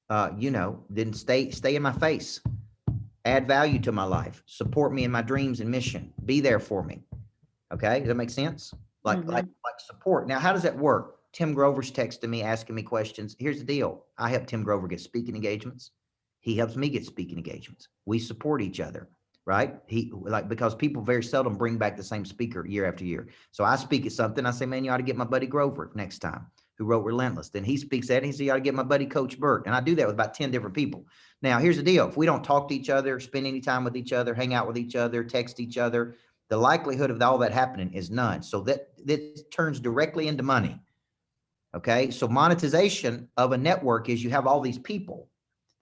Speaker 1: then stay in my face, add value to my life, support me in my dreams and mission, be there for me. Okay, does that make sense? Like
Speaker 5: Mhm.
Speaker 1: support. Now, how does that work? Tim Grover's texting me, asking me questions. Here's the deal. I help Tim Grover get speaking engagements. He helps me get speaking engagements. We support each other, right? Because people very seldom bring back the same speaker year after year. So I speak at something. I say, man, you ought to get my buddy Grover next time, who wrote Relentless. Then he speaks at it. He said, you ought to get my buddy Coach Burt. And I do that with about 10 different people. Now, here's the deal. If we don't talk to each other, spend any time with each other, hang out with each other, text each other, the likelihood of all that happening is none. So that turns directly into money. Okay. So monetization of a network is you have all these people.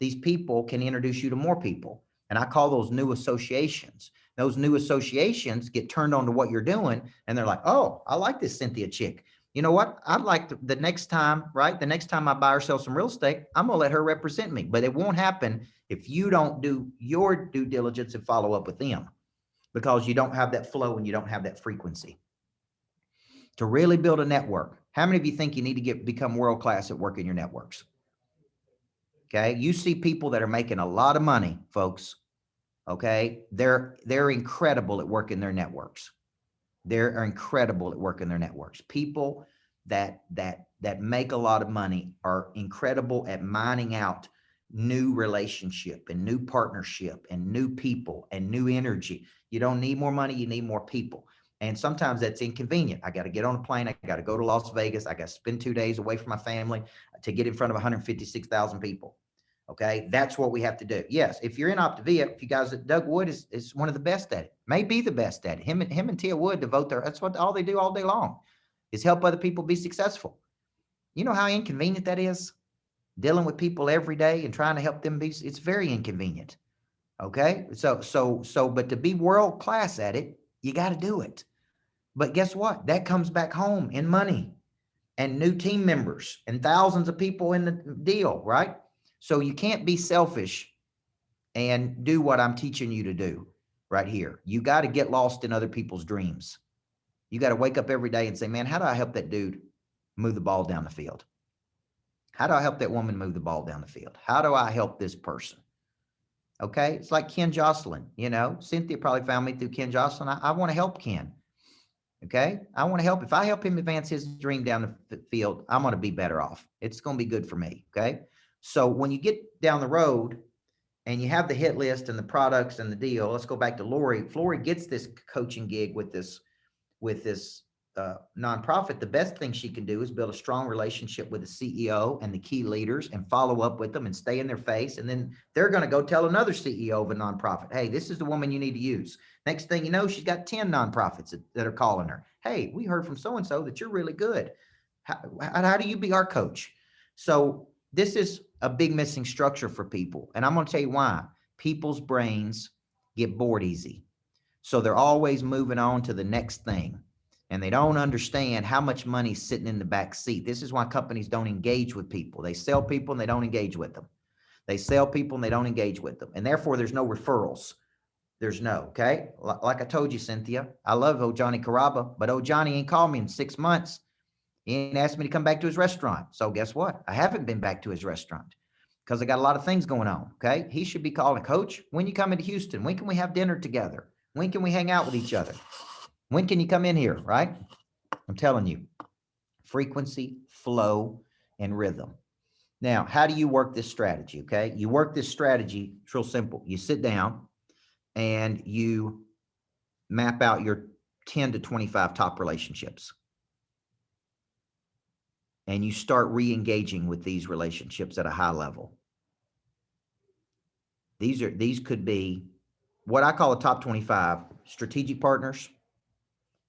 Speaker 1: These people can introduce you to more people. And I call those new associations. Those new associations get turned on to what you're doing. And they're like, oh, I like this Cynthia chick. You know what? I'd like the next time, right? The next time I buy or sell some real estate, I'm going to let her represent me. But it won't happen if you don't do your due diligence and follow up with them, because you don't have that flow and you don't have that frequency. To really build a network, how many of you think you need to become world-class at working your networks? Okay. You see people that are making a lot of money, folks. Okay. They're incredible at working their networks. They're incredible at working their networks. People that make a lot of money are incredible at mining out new relationship and new partnership and new people and new energy. You don't need more money, you need more people. And sometimes that's inconvenient. I got to get on a plane. I got to go to Las Vegas. I got to spend 2 days away from my family to get in front of 156,000 people. Okay. That's what we have to do. Yes. If you're in Optavia, if you guys, Doug Wood is one of the best at it, may be the best at it. Him and Tia Wood devote that's what all they do all day long, is help other people be successful. You know how inconvenient that is? Dealing with people every day and trying to help them it's very inconvenient. Okay. But to be world class at it, you got to do it. But guess what? That comes back home in money and new team members and thousands of people in the deal, right? So you can't be selfish and do what I'm teaching you to do right here. You got to get lost in other people's dreams. You got to wake up every day and say, man, how do I help that dude move the ball down the field? How do I help that woman move the ball down the field? How do I help this person? Okay. It's like Ken Jocelyn, Cynthia probably found me through Ken Jocelyn. I want to help Ken. Okay. I want to help. If I help him advance his dream down the field, I'm going to be better off. It's going to be good for me. Okay. So when you get down the road and you have the hit list and the products and the deal, let's go back to Lori. Lori gets this coaching gig with this nonprofit. The best thing she can do is build a strong relationship with the CEO and the key leaders and follow up with them and stay in their face. And then they're going to go tell another CEO of a nonprofit, hey, this is the woman you need to use. Next thing you know, she's got 10 nonprofits that are calling her. Hey, we heard from so-and-so that you're really good. How do you be our coach? So this is a big missing structure for people. And I'm going to tell you why. People's brains get bored easy. So they're always moving on to the next thing. And they don't understand how much money's sitting in the back seat. This is why companies don't engage with people. They sell people and they don't engage with them. They sell people and they don't engage with them. And therefore there's no referrals. There's no, okay? Like I told you, Cynthia, I love old Johnny Caraba, but old Johnny ain't called me in 6 months. He ain't asked me to come back to his restaurant. So guess what? I haven't been back to his restaurant because I got a lot of things going on, okay? He should be calling, Coach, when you come into Houston, when can we have dinner together? When can we hang out with each other? When can you come in here, right? I'm telling you, frequency, flow, and rhythm. Now, how do you work this strategy, okay? You work this strategy, it's real simple. You sit down and you map out your 10 to 25 top relationships. And you start re-engaging with these relationships at a high level. These could be what I call a top 25 strategic partners.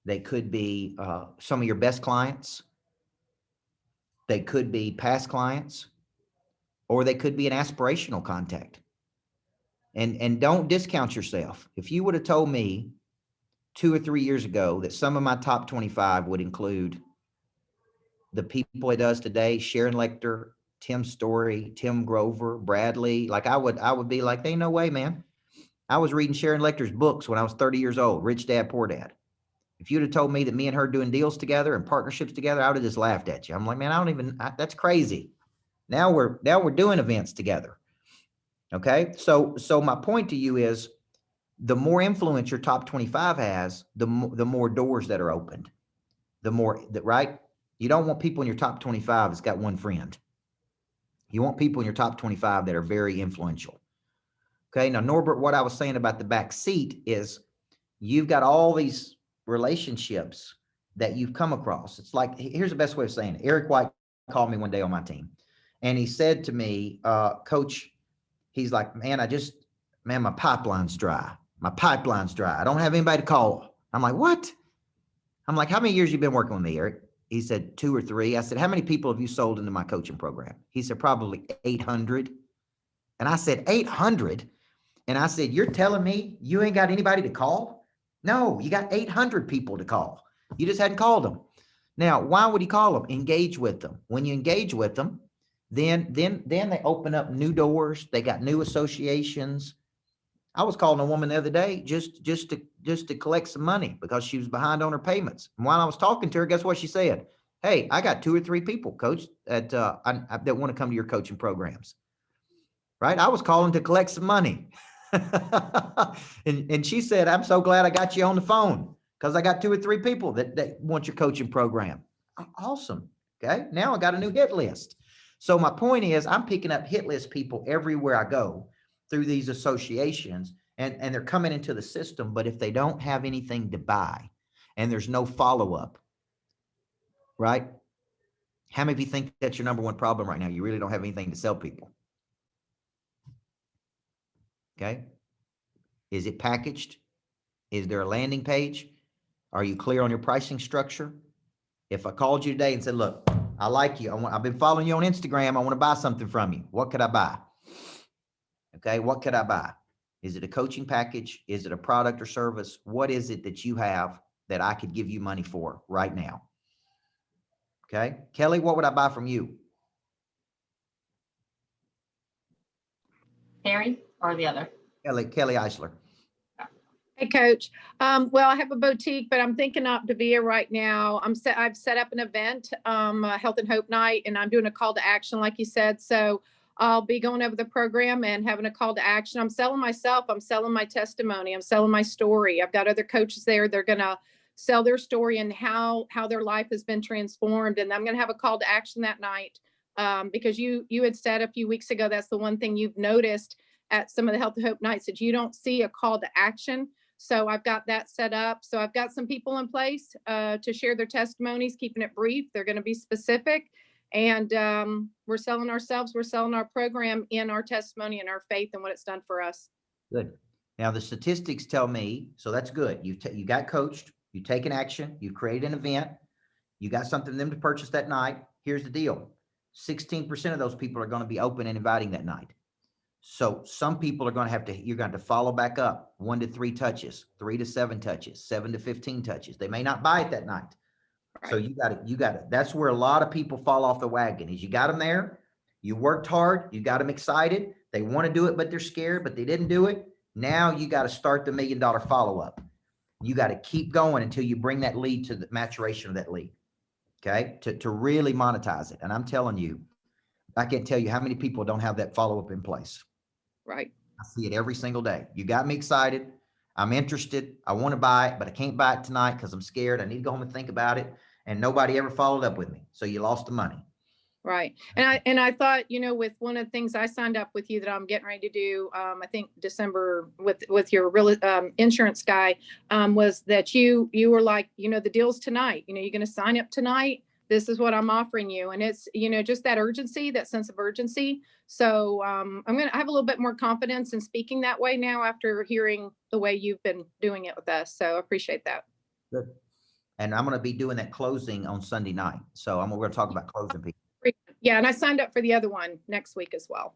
Speaker 1: They could be some of your best clients. They could be past clients, or they could be an aspirational contact. And don't discount yourself. If you would have told me 2 or 3 years ago that some of my top 25 would include the people it does today, Sharon Lecter, Tim Story, Tim Grover, Bradley, like I would be like, ain't no way, man. I was reading Sharon Lecter's books when I was 30 years old, Rich Dad, Poor Dad. If you'd have told me that me and her doing deals together and partnerships together, I would have just laughed at you. I'm like, man, that's crazy. Now we're doing events together. Okay. So my point to you is the more influence your top 25 has, the more doors that are opened, the more that, right? You don't want people in your top 25 that's got one friend. You want people in your top 25 that are very influential. Okay. Now, Norbert, what I was saying about the back seat is you've got all these relationships that you've come across. It's like, here's the best way of saying it. Eric White called me one day on my team and he said to me, Coach, he's like, man, my pipeline's dry. My pipeline's dry. I don't have anybody to call. I'm like, what? I'm like, how many years you been working with me, Eric? He said 2 or 3. I said, how many people have you sold into my coaching program? He said, probably 800. And I said, 800? And I said, you're telling me you ain't got anybody to call? No, you got 800 people to call. You just hadn't called them. Now, why would he call them? Engage with them. When you engage with them, then they open up new doors. They got new associations. I was calling a woman the other day just to collect some money because she was behind on her payments. And while I was talking to her, guess what she said? Hey, I got 2 or 3 people, Coach, that want to come to your coaching programs. Right? I was calling to collect some money. and she said, I'm so glad I got you on the phone because I got 2 or 3 people that want your coaching program. Awesome. Okay. Now I got a new hit list. So my point is I'm picking up hit list people everywhere I go through these associations and they're coming into the system. But if they don't have anything to buy and there's no follow-up, right? How many of you think that's your number one problem right now? You really don't have anything to sell people. Okay. Is it packaged? Is there a landing page? Are you clear on your pricing structure? If I called you today and said, look, I like you. I've been following you on Instagram. I want to buy something from you. What could I buy? Okay. What could I buy? Is it a coaching package? Is it a product or service? What is it that you have that I could give you money for right now? Okay. Kelly, what would I buy from you?
Speaker 7: Harry or the other?
Speaker 1: Kelly Eisler.
Speaker 6: Hey, Coach. Well, I have a boutique, but I'm thinking Optavia right now. I've set up an event, a Health and Hope Night, and I'm doing a call to action, like you said. So I'll be going over the program and having a call to action. I'm selling myself. I'm selling my testimony. I'm selling my story. I've got other coaches there. They're going to sell their story and how their life has been transformed. And I'm going to have a call to action that night because you had said a few weeks ago, that's the one thing you've noticed at some of the Health and Hope Nights that you don't see a call to action. So I've got that set up. So I've got some people in place to share their testimonies, keeping it brief. They're going to be specific. And we're selling ourselves. We're selling our program in our testimony and our faith and what it's done for us.
Speaker 1: Good. Now the statistics tell me, so that's good. You got coached, you've taken action, you've created an event, You got something for them to purchase that night. Here's the deal. 16% of those people are going to be open and inviting that night. So some people are going to have to, you're going to follow back up 1 to 3 touches, 3 to 7 touches, 7 to 15 touches. They may not buy it that night. So
Speaker 6: Right.
Speaker 1: you got it. That's where a lot of people fall off the wagon is you got them there. You worked hard. You got them excited. They want to do it, but they're scared, but they didn't do it. Now you got to start the $1 million follow-up. You got to keep going until you bring that lead to the maturation of that lead. Okay. To really monetize it. And I'm telling you, I can't tell you how many people don't have that follow-up in place.
Speaker 6: Right.
Speaker 1: I see it every single day. You got me excited. I'm interested. I want to buy it, but I can't buy it tonight because I'm scared. I need to go home and think about it. And nobody ever followed up with me. So you lost the money.
Speaker 6: Right. And I thought, with one of the things I signed up with you that I'm getting ready to do, I think December with your real insurance guy, was that you were like, the deal's tonight, you're going to sign up tonight. This is what I'm offering you. And it's, just that urgency, that sense of urgency. So I have a little bit more confidence in speaking that way now after hearing the way you've been doing it with us. So I appreciate that.
Speaker 1: Good. And I'm going to be doing that closing on Sunday night. So we're going to talk about closing people.
Speaker 6: Yeah. And I signed up for the other one next week as well.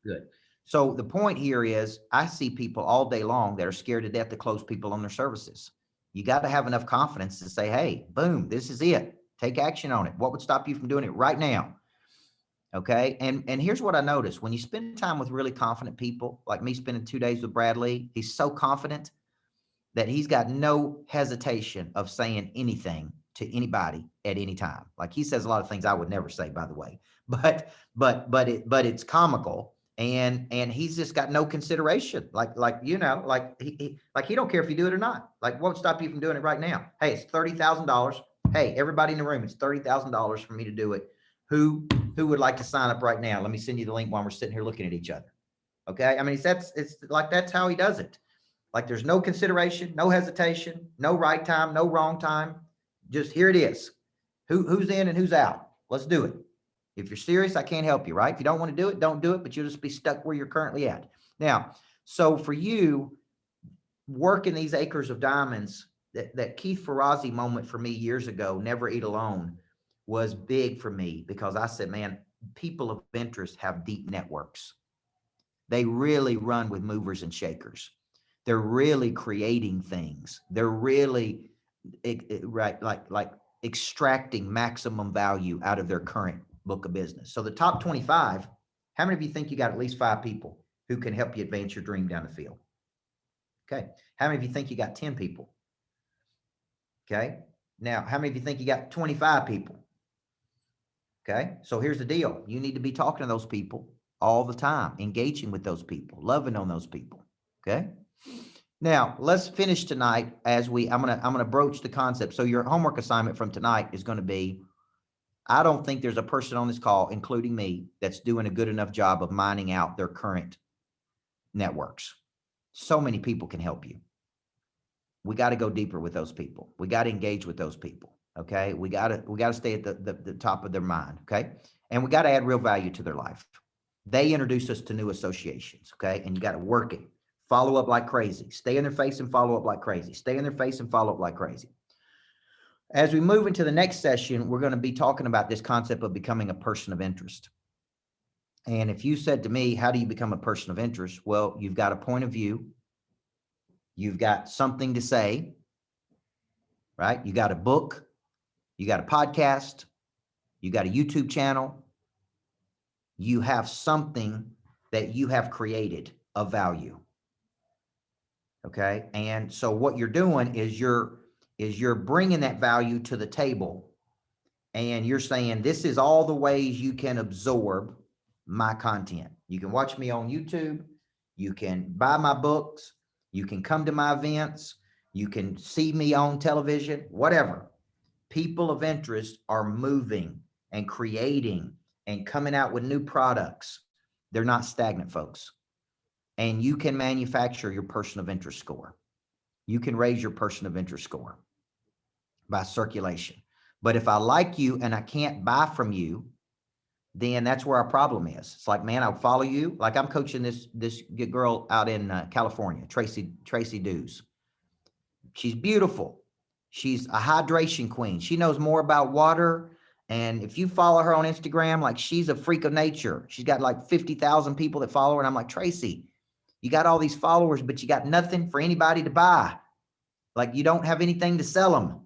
Speaker 1: Good. So the point here is I see people all day long that are scared to death to close people on their services. You got to have enough confidence to say, hey, boom, this is it. Take action on it. What would stop you from doing it right now? Okay. And here's what I noticed. When you spend time with really confident people, like me spending 2 days with Bradley, he's so confident that he's got no hesitation of saying anything to anybody at any time. Like he says a lot of things I would never say, by the way, but it's comical. And he's just got no consideration. Like he don't care if you do it or not. Like what would stop you from doing it right now? Hey, it's $30,000. Hey, everybody in the room, it's $30,000 for me to do it. Who would like to sign up right now? Let me send you the link while we're sitting here looking at each other. Okay. I mean, it's like, that's how he does it. Like there's no consideration, no hesitation, no right time, no wrong time. Just here it is. Who's in and who's out? Let's do it. If you're serious, I can't help you, right? If you don't want to do it, don't do it, but you'll just be stuck where you're currently at. Now, so for you, working these acres of diamonds, that Keith Ferrazzi moment for me years ago, Never Eat Alone, was big for me because I said, man, people of interest have deep networks. They really run with movers and shakers. They're really creating things. They're really like extracting maximum value out of their current book of business. So the top 25, how many of you think you got at least 5 people who can help you advance your dream down the field? Okay. How many of you think you got 10 people? Okay. Now, how many of you think you got 25 people? Okay. So here's the deal. You need to be talking to those people all the time, engaging with those people, loving on those people. Okay. Now let's finish tonight I'm going to broach the concept. So your homework assignment from tonight is going to be, I don't think there's a person on this call, including me, that's doing a good enough job of mining out their current networks. So many people can help you. We got to go deeper with those people. We got to engage with those people. Okay. We got to stay at the top of their mind. Okay. And we got to add real value to their life. They introduce us to new associations. Okay. And you got to work it. Follow up like crazy. Stay in their face and follow up like crazy. Stay in their face and follow up like crazy. As we move into the next session, we're going to be talking about this concept of becoming a person of interest. And if you said to me, how do you become a person of interest? Well, you've got a point of view. You've got something to say, right? You got a book. You got a podcast. You got a YouTube channel. You have something that you have created of value. Okay. And so what you're doing is you're bringing that value to the table, and you're saying, this is all the ways you can absorb my content. You can watch me on YouTube. You can buy my books. You can come to my events. You can see me on television, whatever. People of interest are moving and creating and coming out with new products. They're not stagnant, folks. And you can manufacture your person of interest score. You can raise your person of interest score by circulation. But if I like you and I can't buy from you, then that's where our problem is. It's like, man, I'll follow you. Like I'm coaching this girl out in California, Tracy Dews. She's beautiful. She's a hydration queen. She knows more about water. And if you follow her on Instagram, like she's a freak of nature. She's got like 50,000 people that follow her. And I'm like, Tracy, you got all these followers, but you got nothing for anybody to buy. Like you don't have anything to sell them.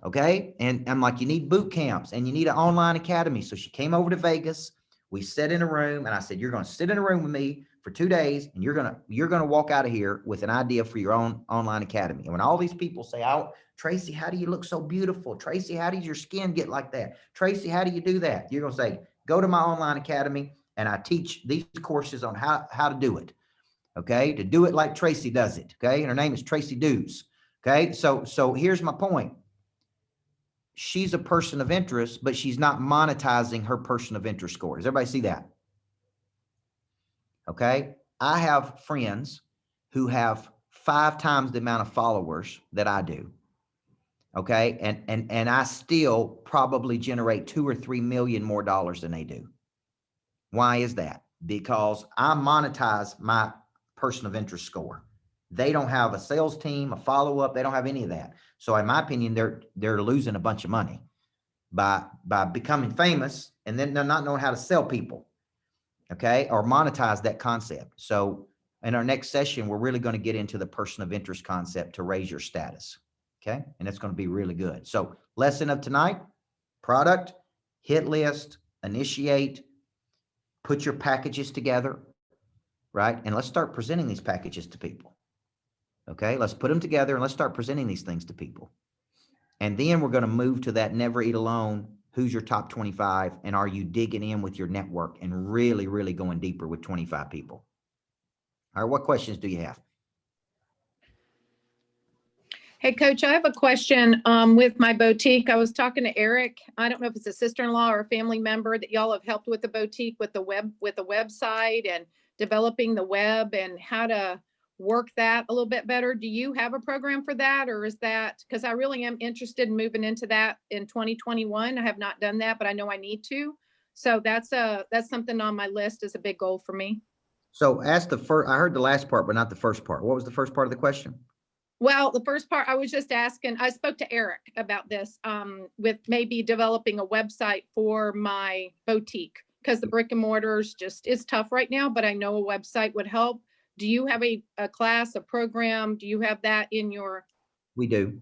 Speaker 1: Okay. And I'm like, you need boot camps and you need an online academy. So she came over to Vegas. We sat in a room and I said, you're going to sit in a room with me for 2 days and you're going to walk out of here with an idea for your own online academy. And when all these people say, oh, Tracy, how do you look so beautiful? Tracy, how does your skin get like that? Tracy, how do you do that? You're going to say, go to my online academy and I teach these courses on how to do it. Okay. To do it like Tracy does it. Okay. And her name is Tracy Dews. Okay. So here's my point. She's a person of interest, but she's not monetizing her person of interest score. Does everybody see that? Okay. I have friends who have 5 times the amount of followers that I do. Okay. And I still probably generate 2 or 3 million more dollars than they do. Why is that? Because I monetize my person of interest score. They don't have a sales team, a follow-up. They don't have any of that. So in my opinion, they're losing a bunch of money by becoming famous and then they're not knowing how to sell people. Okay. Or monetize that concept. So in our next session, we're really going to get into the person of interest concept to raise your status. Okay. And it's going to be really good. So lesson of tonight, product, hit list, initiate, put your packages together, right? And let's start presenting these packages to people. Okay, let's put them together and let's start presenting these things to people. And then we're going to move to that never eat alone. Who's your top 25? And are you digging in with your network and really, really going deeper with 25 people? All right, what questions do you have?
Speaker 6: Hey, Coach, I have a question with my boutique. I was talking to Eric. I don't know if it's a sister-in-law or a family member that y'all have helped with the boutique, with the website and developing the web and how to work that a little bit better. Do you have a program for that, or is that, because I really am interested in moving into that in 2021. I have not done that, but I know I need to. So that's something on my list as a big goal for me.
Speaker 1: So ask the first, I heard the last part, but not the first part. What was the first part of the question?
Speaker 6: Well, the first part, I was just asking, I spoke to Eric about this, with maybe developing a website for my boutique, because the brick and mortars just is tough right now, but I know a website would help. Do you have a class, a program? Do you have that in your?
Speaker 1: We do.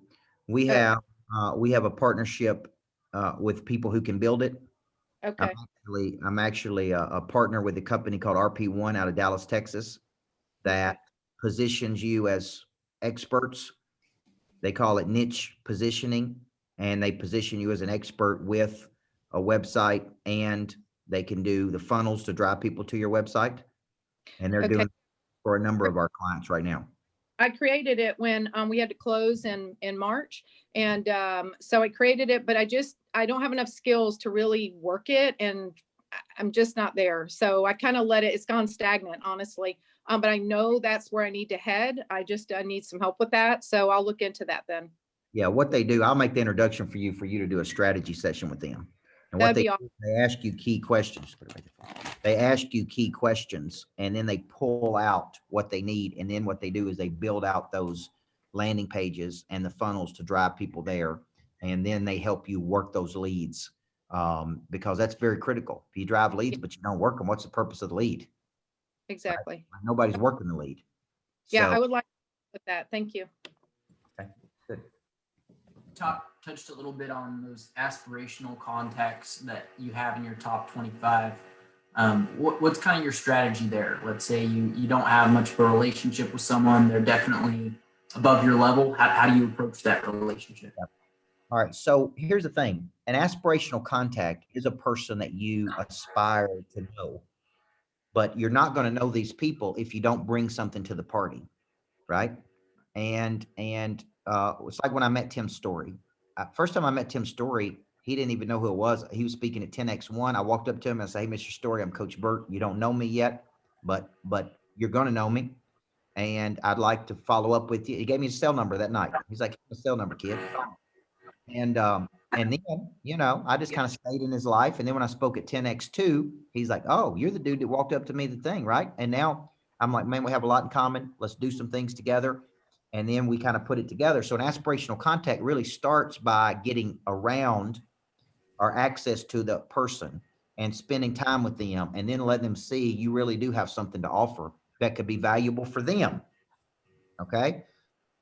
Speaker 1: We have a partnership with people who can build it.
Speaker 6: Okay.
Speaker 1: I'm actually a partner with a company called RP1 out of Dallas, Texas, that positions you as experts. They call it niche positioning, and they position you as an expert with a website, and they can do the funnels to drive people to your website. And they're doing it for a number of our clients right now.
Speaker 6: I created it when we had to close in March. And so I created it, but I don't have enough skills to really work it. And I'm just not there. So I kind of let it, it's gone stagnant, honestly. But I know that's where I need to head. I need some help with that. So I'll look into that then.
Speaker 1: Yeah, what they do, I'll make the introduction for you to do a strategy session with them. And what
Speaker 6: That'd be
Speaker 1: they ask you key questions. They ask you key questions and then they pull out what they need. And then what they do is they build out those landing pages and the funnels to drive people there. And then they help you work those leads, because that's very critical. If you drive leads, but you don't work them, what's the purpose of the lead?
Speaker 6: Exactly.
Speaker 1: Right? Nobody's working the lead.
Speaker 6: Yeah,
Speaker 1: So,
Speaker 6: I would like to with that. Thank you.
Speaker 1: okay, good.
Speaker 8: Touched a little bit on those aspirational contacts that you have in your top 25. What's kind of your strategy there? Let's say you don't have much of a relationship with someone. They're definitely above your level. How do you approach that relationship?
Speaker 1: All right. So here's the thing. An aspirational contact is a person that you aspire to know, but you're not going to know these people if you don't bring something to the party. Right. And it's like when I met Tim Story. First time I met Tim Story, he didn't even know who it was. He was speaking at 10X1. I walked up to him and I said, "Hey, Mr. Story, I'm Coach Burt. You don't know me yet, but you're going to know me. And I'd like to follow up with you." He gave me his cell number that night. He's like, "Here's a cell number, kid." And then, I just kind of stayed in his life. And then when I spoke at 10X2, he's like, "Oh, you're the dude that walked up to me the thing, right?" And now I'm like, "Man, we have a lot in common. Let's do some things together." And then we kind of put it together. So an aspirational contact really starts by getting around or access to the person and spending time with them, and then letting them see you really do have something to offer that could be valuable for them. Okay.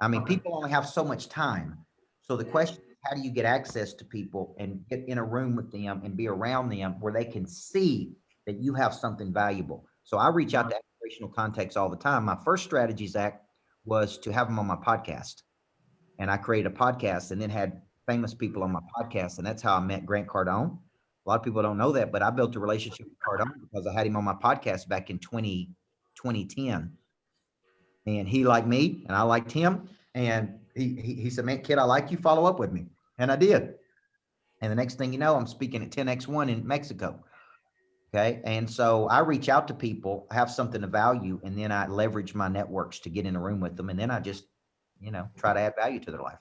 Speaker 1: I mean,
Speaker 8: Okay.
Speaker 1: people only have so much time. So the question is, how do you get access to people and get in a room with them and be around them where they can see that you have something valuable? So I reach out to aspirational contacts all the time. My first strategy, Zach, was to have them on my podcast. And I created a podcast and then had famous people on my podcast. And that's how I met Grant Cardone. A lot of people don't know that, but I built a relationship with Cardone because I had him on my podcast back in 2010. And he liked me and I liked him. And he said, man, kid, I like you. Follow up with me. And I did. And the next thing you know, I'm speaking at 10X1 in Mexico. Okay. And so I reach out to people, have something of value, and then I leverage my networks to get in a room with them. And then I just, try to add value to their life.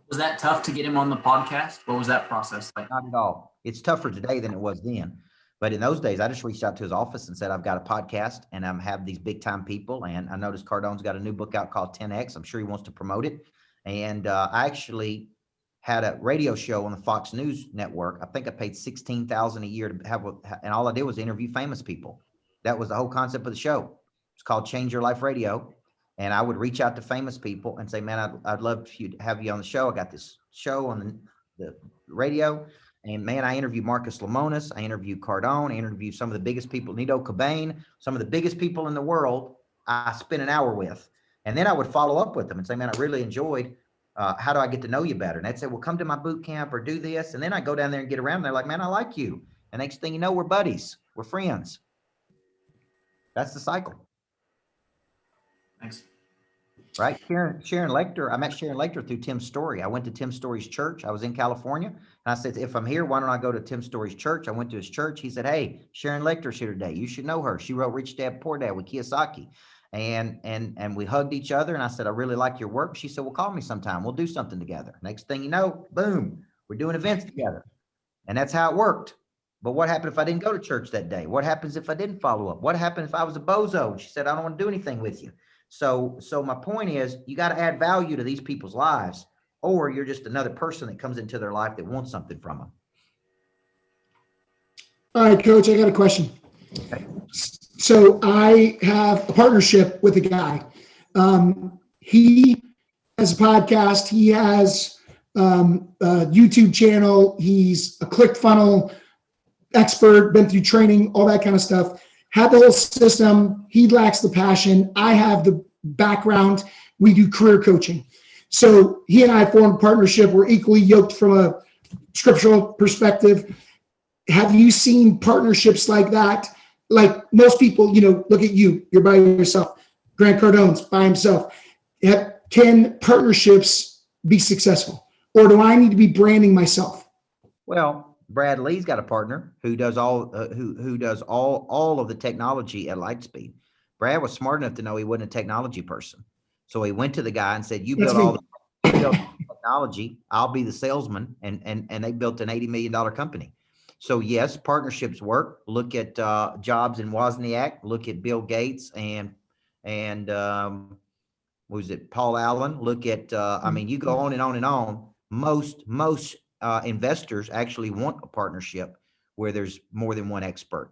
Speaker 8: Was that tough to get him on the podcast? What was that process like?
Speaker 1: Not at all. It's tougher today than it was then. But in those days, I just reached out to his office and said, I've got a podcast and I'm have these big time people. And I noticed Cardone's got a new book out called 10X. I'm sure he wants to promote it. And I actually had a radio show on the Fox News network. I think I paid $16,000 a year to have, and all I did was interview famous people. That was the whole concept of the show. It's called Change Your Life Radio. And I would reach out to famous people and say, man, I'd love to have you on the show. I got this show on the radio. And man, I interviewed Marcus Lemonis. I interviewed Cardone. I interviewed some of the biggest people, Nido Cobain, some of the biggest people in the world I spent an hour with. And then I would follow up with them and say, man, I really enjoyed, how do I get to know you better? And they'd say, well, come to my boot camp or do this. And then I go down there and get around. And they're like, man, I like you. And next thing you know, we're buddies. We're friends. That's the cycle.
Speaker 8: Thanks.
Speaker 1: Right. Sharon Lecter. I met Sharon Lecter through Tim Story. I went to Tim Story's church. I was in California. And I said, if I'm here, why don't I go to Tim Story's church? I went to his church. He said, hey, Sharon Lecter's here today. You should know her. She wrote Rich Dad, Poor Dad with Kiyosaki. And we hugged each other. And I said, I really like your work. She said, well, call me sometime. We'll do something together. Next thing you know, boom, we're doing events together. And that's how it worked. But what happened if I didn't go to church that day? What happens if I didn't follow up? What happened if I was a bozo? And she said, I don't want to do anything with you. So my point is, you got to add value to these people's lives, or you're just another person that comes into their life that wants something from them.
Speaker 9: All right, Coach, I got a question. So I have a partnership with a guy. He has a podcast. He has a YouTube channel. He's a ClickFunnels expert, been through training, all that kind of stuff. Had the whole system. He lacks the passion. I have the background. We do career coaching. So he and I formed a partnership. We're equally yoked from a scriptural perspective. Have you seen partnerships like that? Like most people, look at you. You're by yourself. Grant Cardone's by himself. Can partnerships be successful? Or do I need to be branding myself?
Speaker 1: Well, Brad Lee's got a partner who does all of the technology at Lightspeed. Brad was smart enough to know he wasn't a technology person. So he went to the guy and said, you build all the technology, I'll be the salesman. And they built an $80 million company. So yes, partnerships work. Look at Jobs and Wozniak, look at Bill Gates and what was it, Paul Allen, look at, you go on and on and on. Most investors actually want a partnership where there's more than one expert.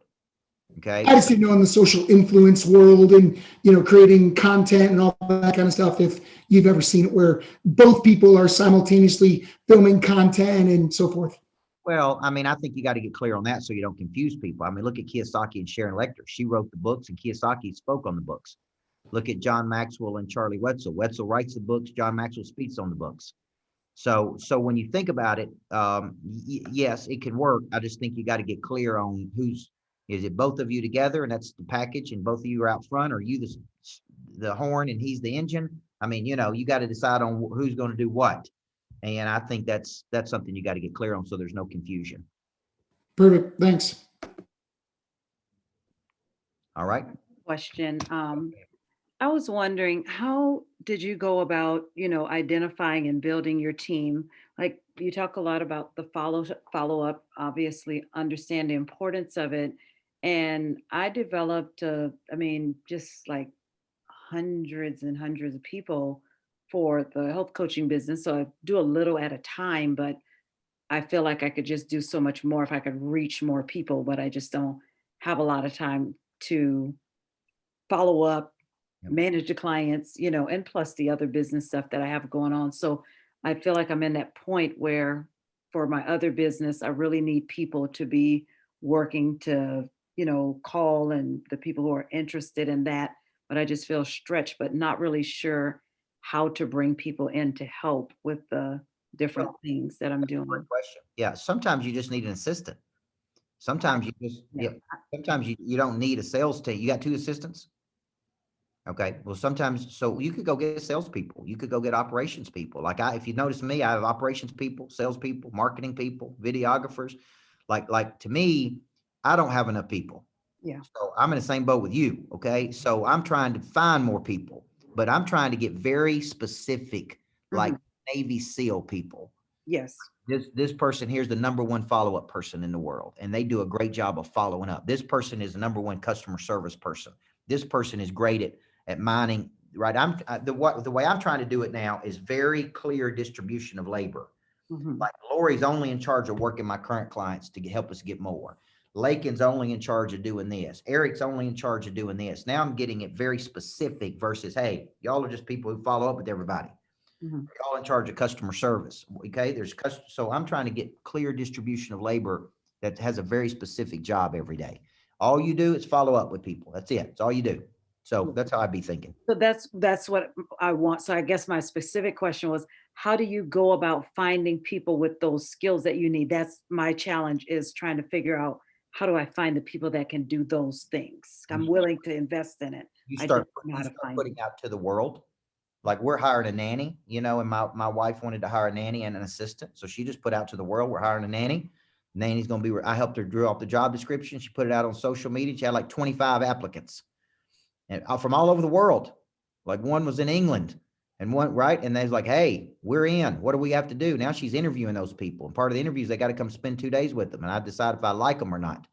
Speaker 1: Okay.
Speaker 9: I just didn't know in the social influence world and, creating content and all that kind of stuff, if you've ever seen it where both people are simultaneously filming content and so forth.
Speaker 1: Well, I think you got to get clear on that so you don't confuse people. Look at Kiyosaki and Sharon Lecter. She wrote the books and Kiyosaki spoke on the books. Look at John Maxwell and Charlie Wetzel. Wetzel writes the books. John Maxwell speaks on the books. So when you think about it, yes, it can work. I just think you got to get clear on is it both of you together and that's the package and both of you are out front, or you the horn and he's the engine? You got to decide on who's going to do what. And I think that's something you got to get clear on so there's no confusion.
Speaker 9: Perfect. Thanks.
Speaker 1: All right.
Speaker 3: Question. I was wondering, how did you go about, identifying and building your team? Like you talk a lot about the follow up, obviously understand the importance of it. And I developed just like hundreds and hundreds of people for the health coaching business. So I do a little at a time, but I feel like I could just do so much more if I could reach more people, but I just don't have a lot of time to follow up,
Speaker 1: Yep.
Speaker 3: manage the clients, you know, and plus the other business stuff that I have going on. So I feel like I'm in that point where for my other business, I really need people to be working to, you know, call and the people who are interested in that. But I just feel stretched, but not really sure how to bring people in to help with the different things that I'm doing.
Speaker 1: Great question. Yeah, sometimes you just need an assistant. Sometimes you just,
Speaker 3: Yeah.
Speaker 1: sometimes you don't need a sales team. You got 2 assistants? Okay, well, sometimes, so you could go get salespeople. You could go get operations people. Like if you notice me, I have operations people, salespeople, marketing people, videographers. Like to me, I don't have enough people.
Speaker 3: Yeah.
Speaker 1: So I'm in the same boat with you. Okay. So I'm trying to find more people, but I'm trying to get very specific, like Navy SEAL people.
Speaker 3: Yes.
Speaker 1: This person here's the #1 follow-up person in the world, and they do a great job of following up. This person is the #1 customer service person. This person is great at mining, right? The way I'm trying to do it now is very clear distribution of labor. Like Lori's only in charge of working my current clients to help us get more. Lakin's only in charge of doing this. Eric's only in charge of doing this. Now I'm getting it very specific versus, hey, y'all are just people who follow up with everybody. Y'all in charge of customer service. Okay. So I'm trying to get clear distribution of labor that has a very specific job every day. All you do is follow up with people. That's it. That's all you do. So that's how I'd be thinking.
Speaker 3: So that's what I want. So I guess my specific question was, how do you go about finding people with those skills that you need? That's my challenge, is trying to figure out, how do I find the people that can do those things? I'm willing to invest in it.
Speaker 1: You
Speaker 3: I
Speaker 1: start,
Speaker 3: just don't know how to find
Speaker 1: putting
Speaker 3: them.
Speaker 1: out to the world. Like we're hiring a nanny, you know, and my wife wanted to hire a nanny and an assistant. So she just put out to the world, we're hiring a nanny. Nanny's going to be, I helped her draw up the job description. She put it out on social media. She had like 25 applicants and from all over the world. Like one was in England and one, right. And they was like, hey, we're in, what do we have to do? Now she's interviewing those people. And part of the interviews, they got to come spend 2 days with them. And I decide if I like them or not,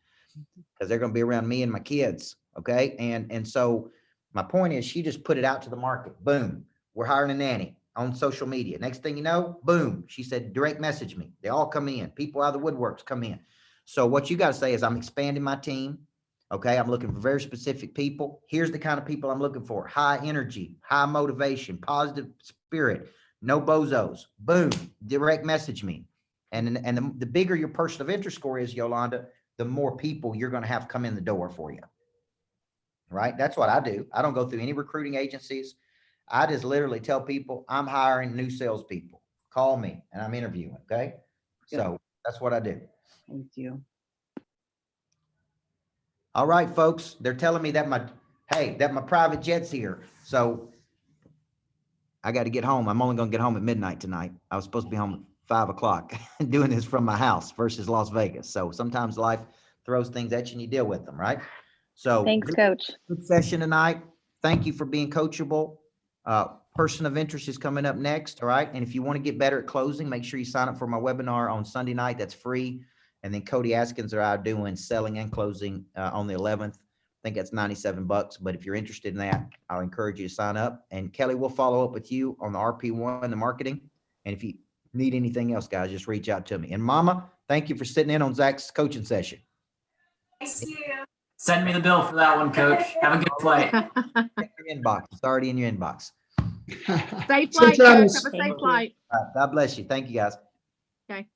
Speaker 1: because they're going to be around me and my kids. Okay. And so my point is, she just put it out to the market. Boom. We're hiring a nanny on social media. Next thing you know, boom. She said, direct message me. They all come in. People out of the woodworks come in. So what you got to say is, I'm expanding my team. Okay. I'm looking for very specific people. Here's the kind of people I'm looking for: high energy, high motivation, positive spirit, no bozos. Boom. Direct message me. And the bigger your person of interest score is, Yolanda, the more people you're going to have come in the door for you. Right. That's what I do. I don't go through any recruiting agencies. I just literally tell people I'm hiring new salespeople. Call me and I'm interviewing. Okay. So that's what I do.
Speaker 3: Thank you.
Speaker 1: All right, folks. They're telling me that my private jet's here. So I got to get home. I'm only going to get home at midnight tonight. I was supposed to be home at 5 o'clock doing this from my house versus Las Vegas. So sometimes life throws things at you and you deal with them. Right. So
Speaker 5: Thanks, Coach.
Speaker 1: good session tonight. Thank you for being coachable. Person of interest is coming up next. All right. And if you want to get better at closing, make sure you sign up for my webinar on Sunday night. That's free. And then Cody Askins or I are doing selling and closing on the 11th. I think that's $97. But if you're interested in that, I'll encourage you to sign up. And Kelly, we'll follow up with you on the RP1, the marketing. And if you need anything else, guys, just reach out to me. And Mama, thank you for sitting in on Zach's coaching session.
Speaker 8: Thanks you. Send me the bill for that one, Coach. Have a good flight.
Speaker 1: Check your inbox. It's already in your inbox.
Speaker 6: Safe flight, Coach.
Speaker 9: travels.
Speaker 6: Have a safe flight.
Speaker 1: God bless you. Thank you, guys.
Speaker 6: Okay.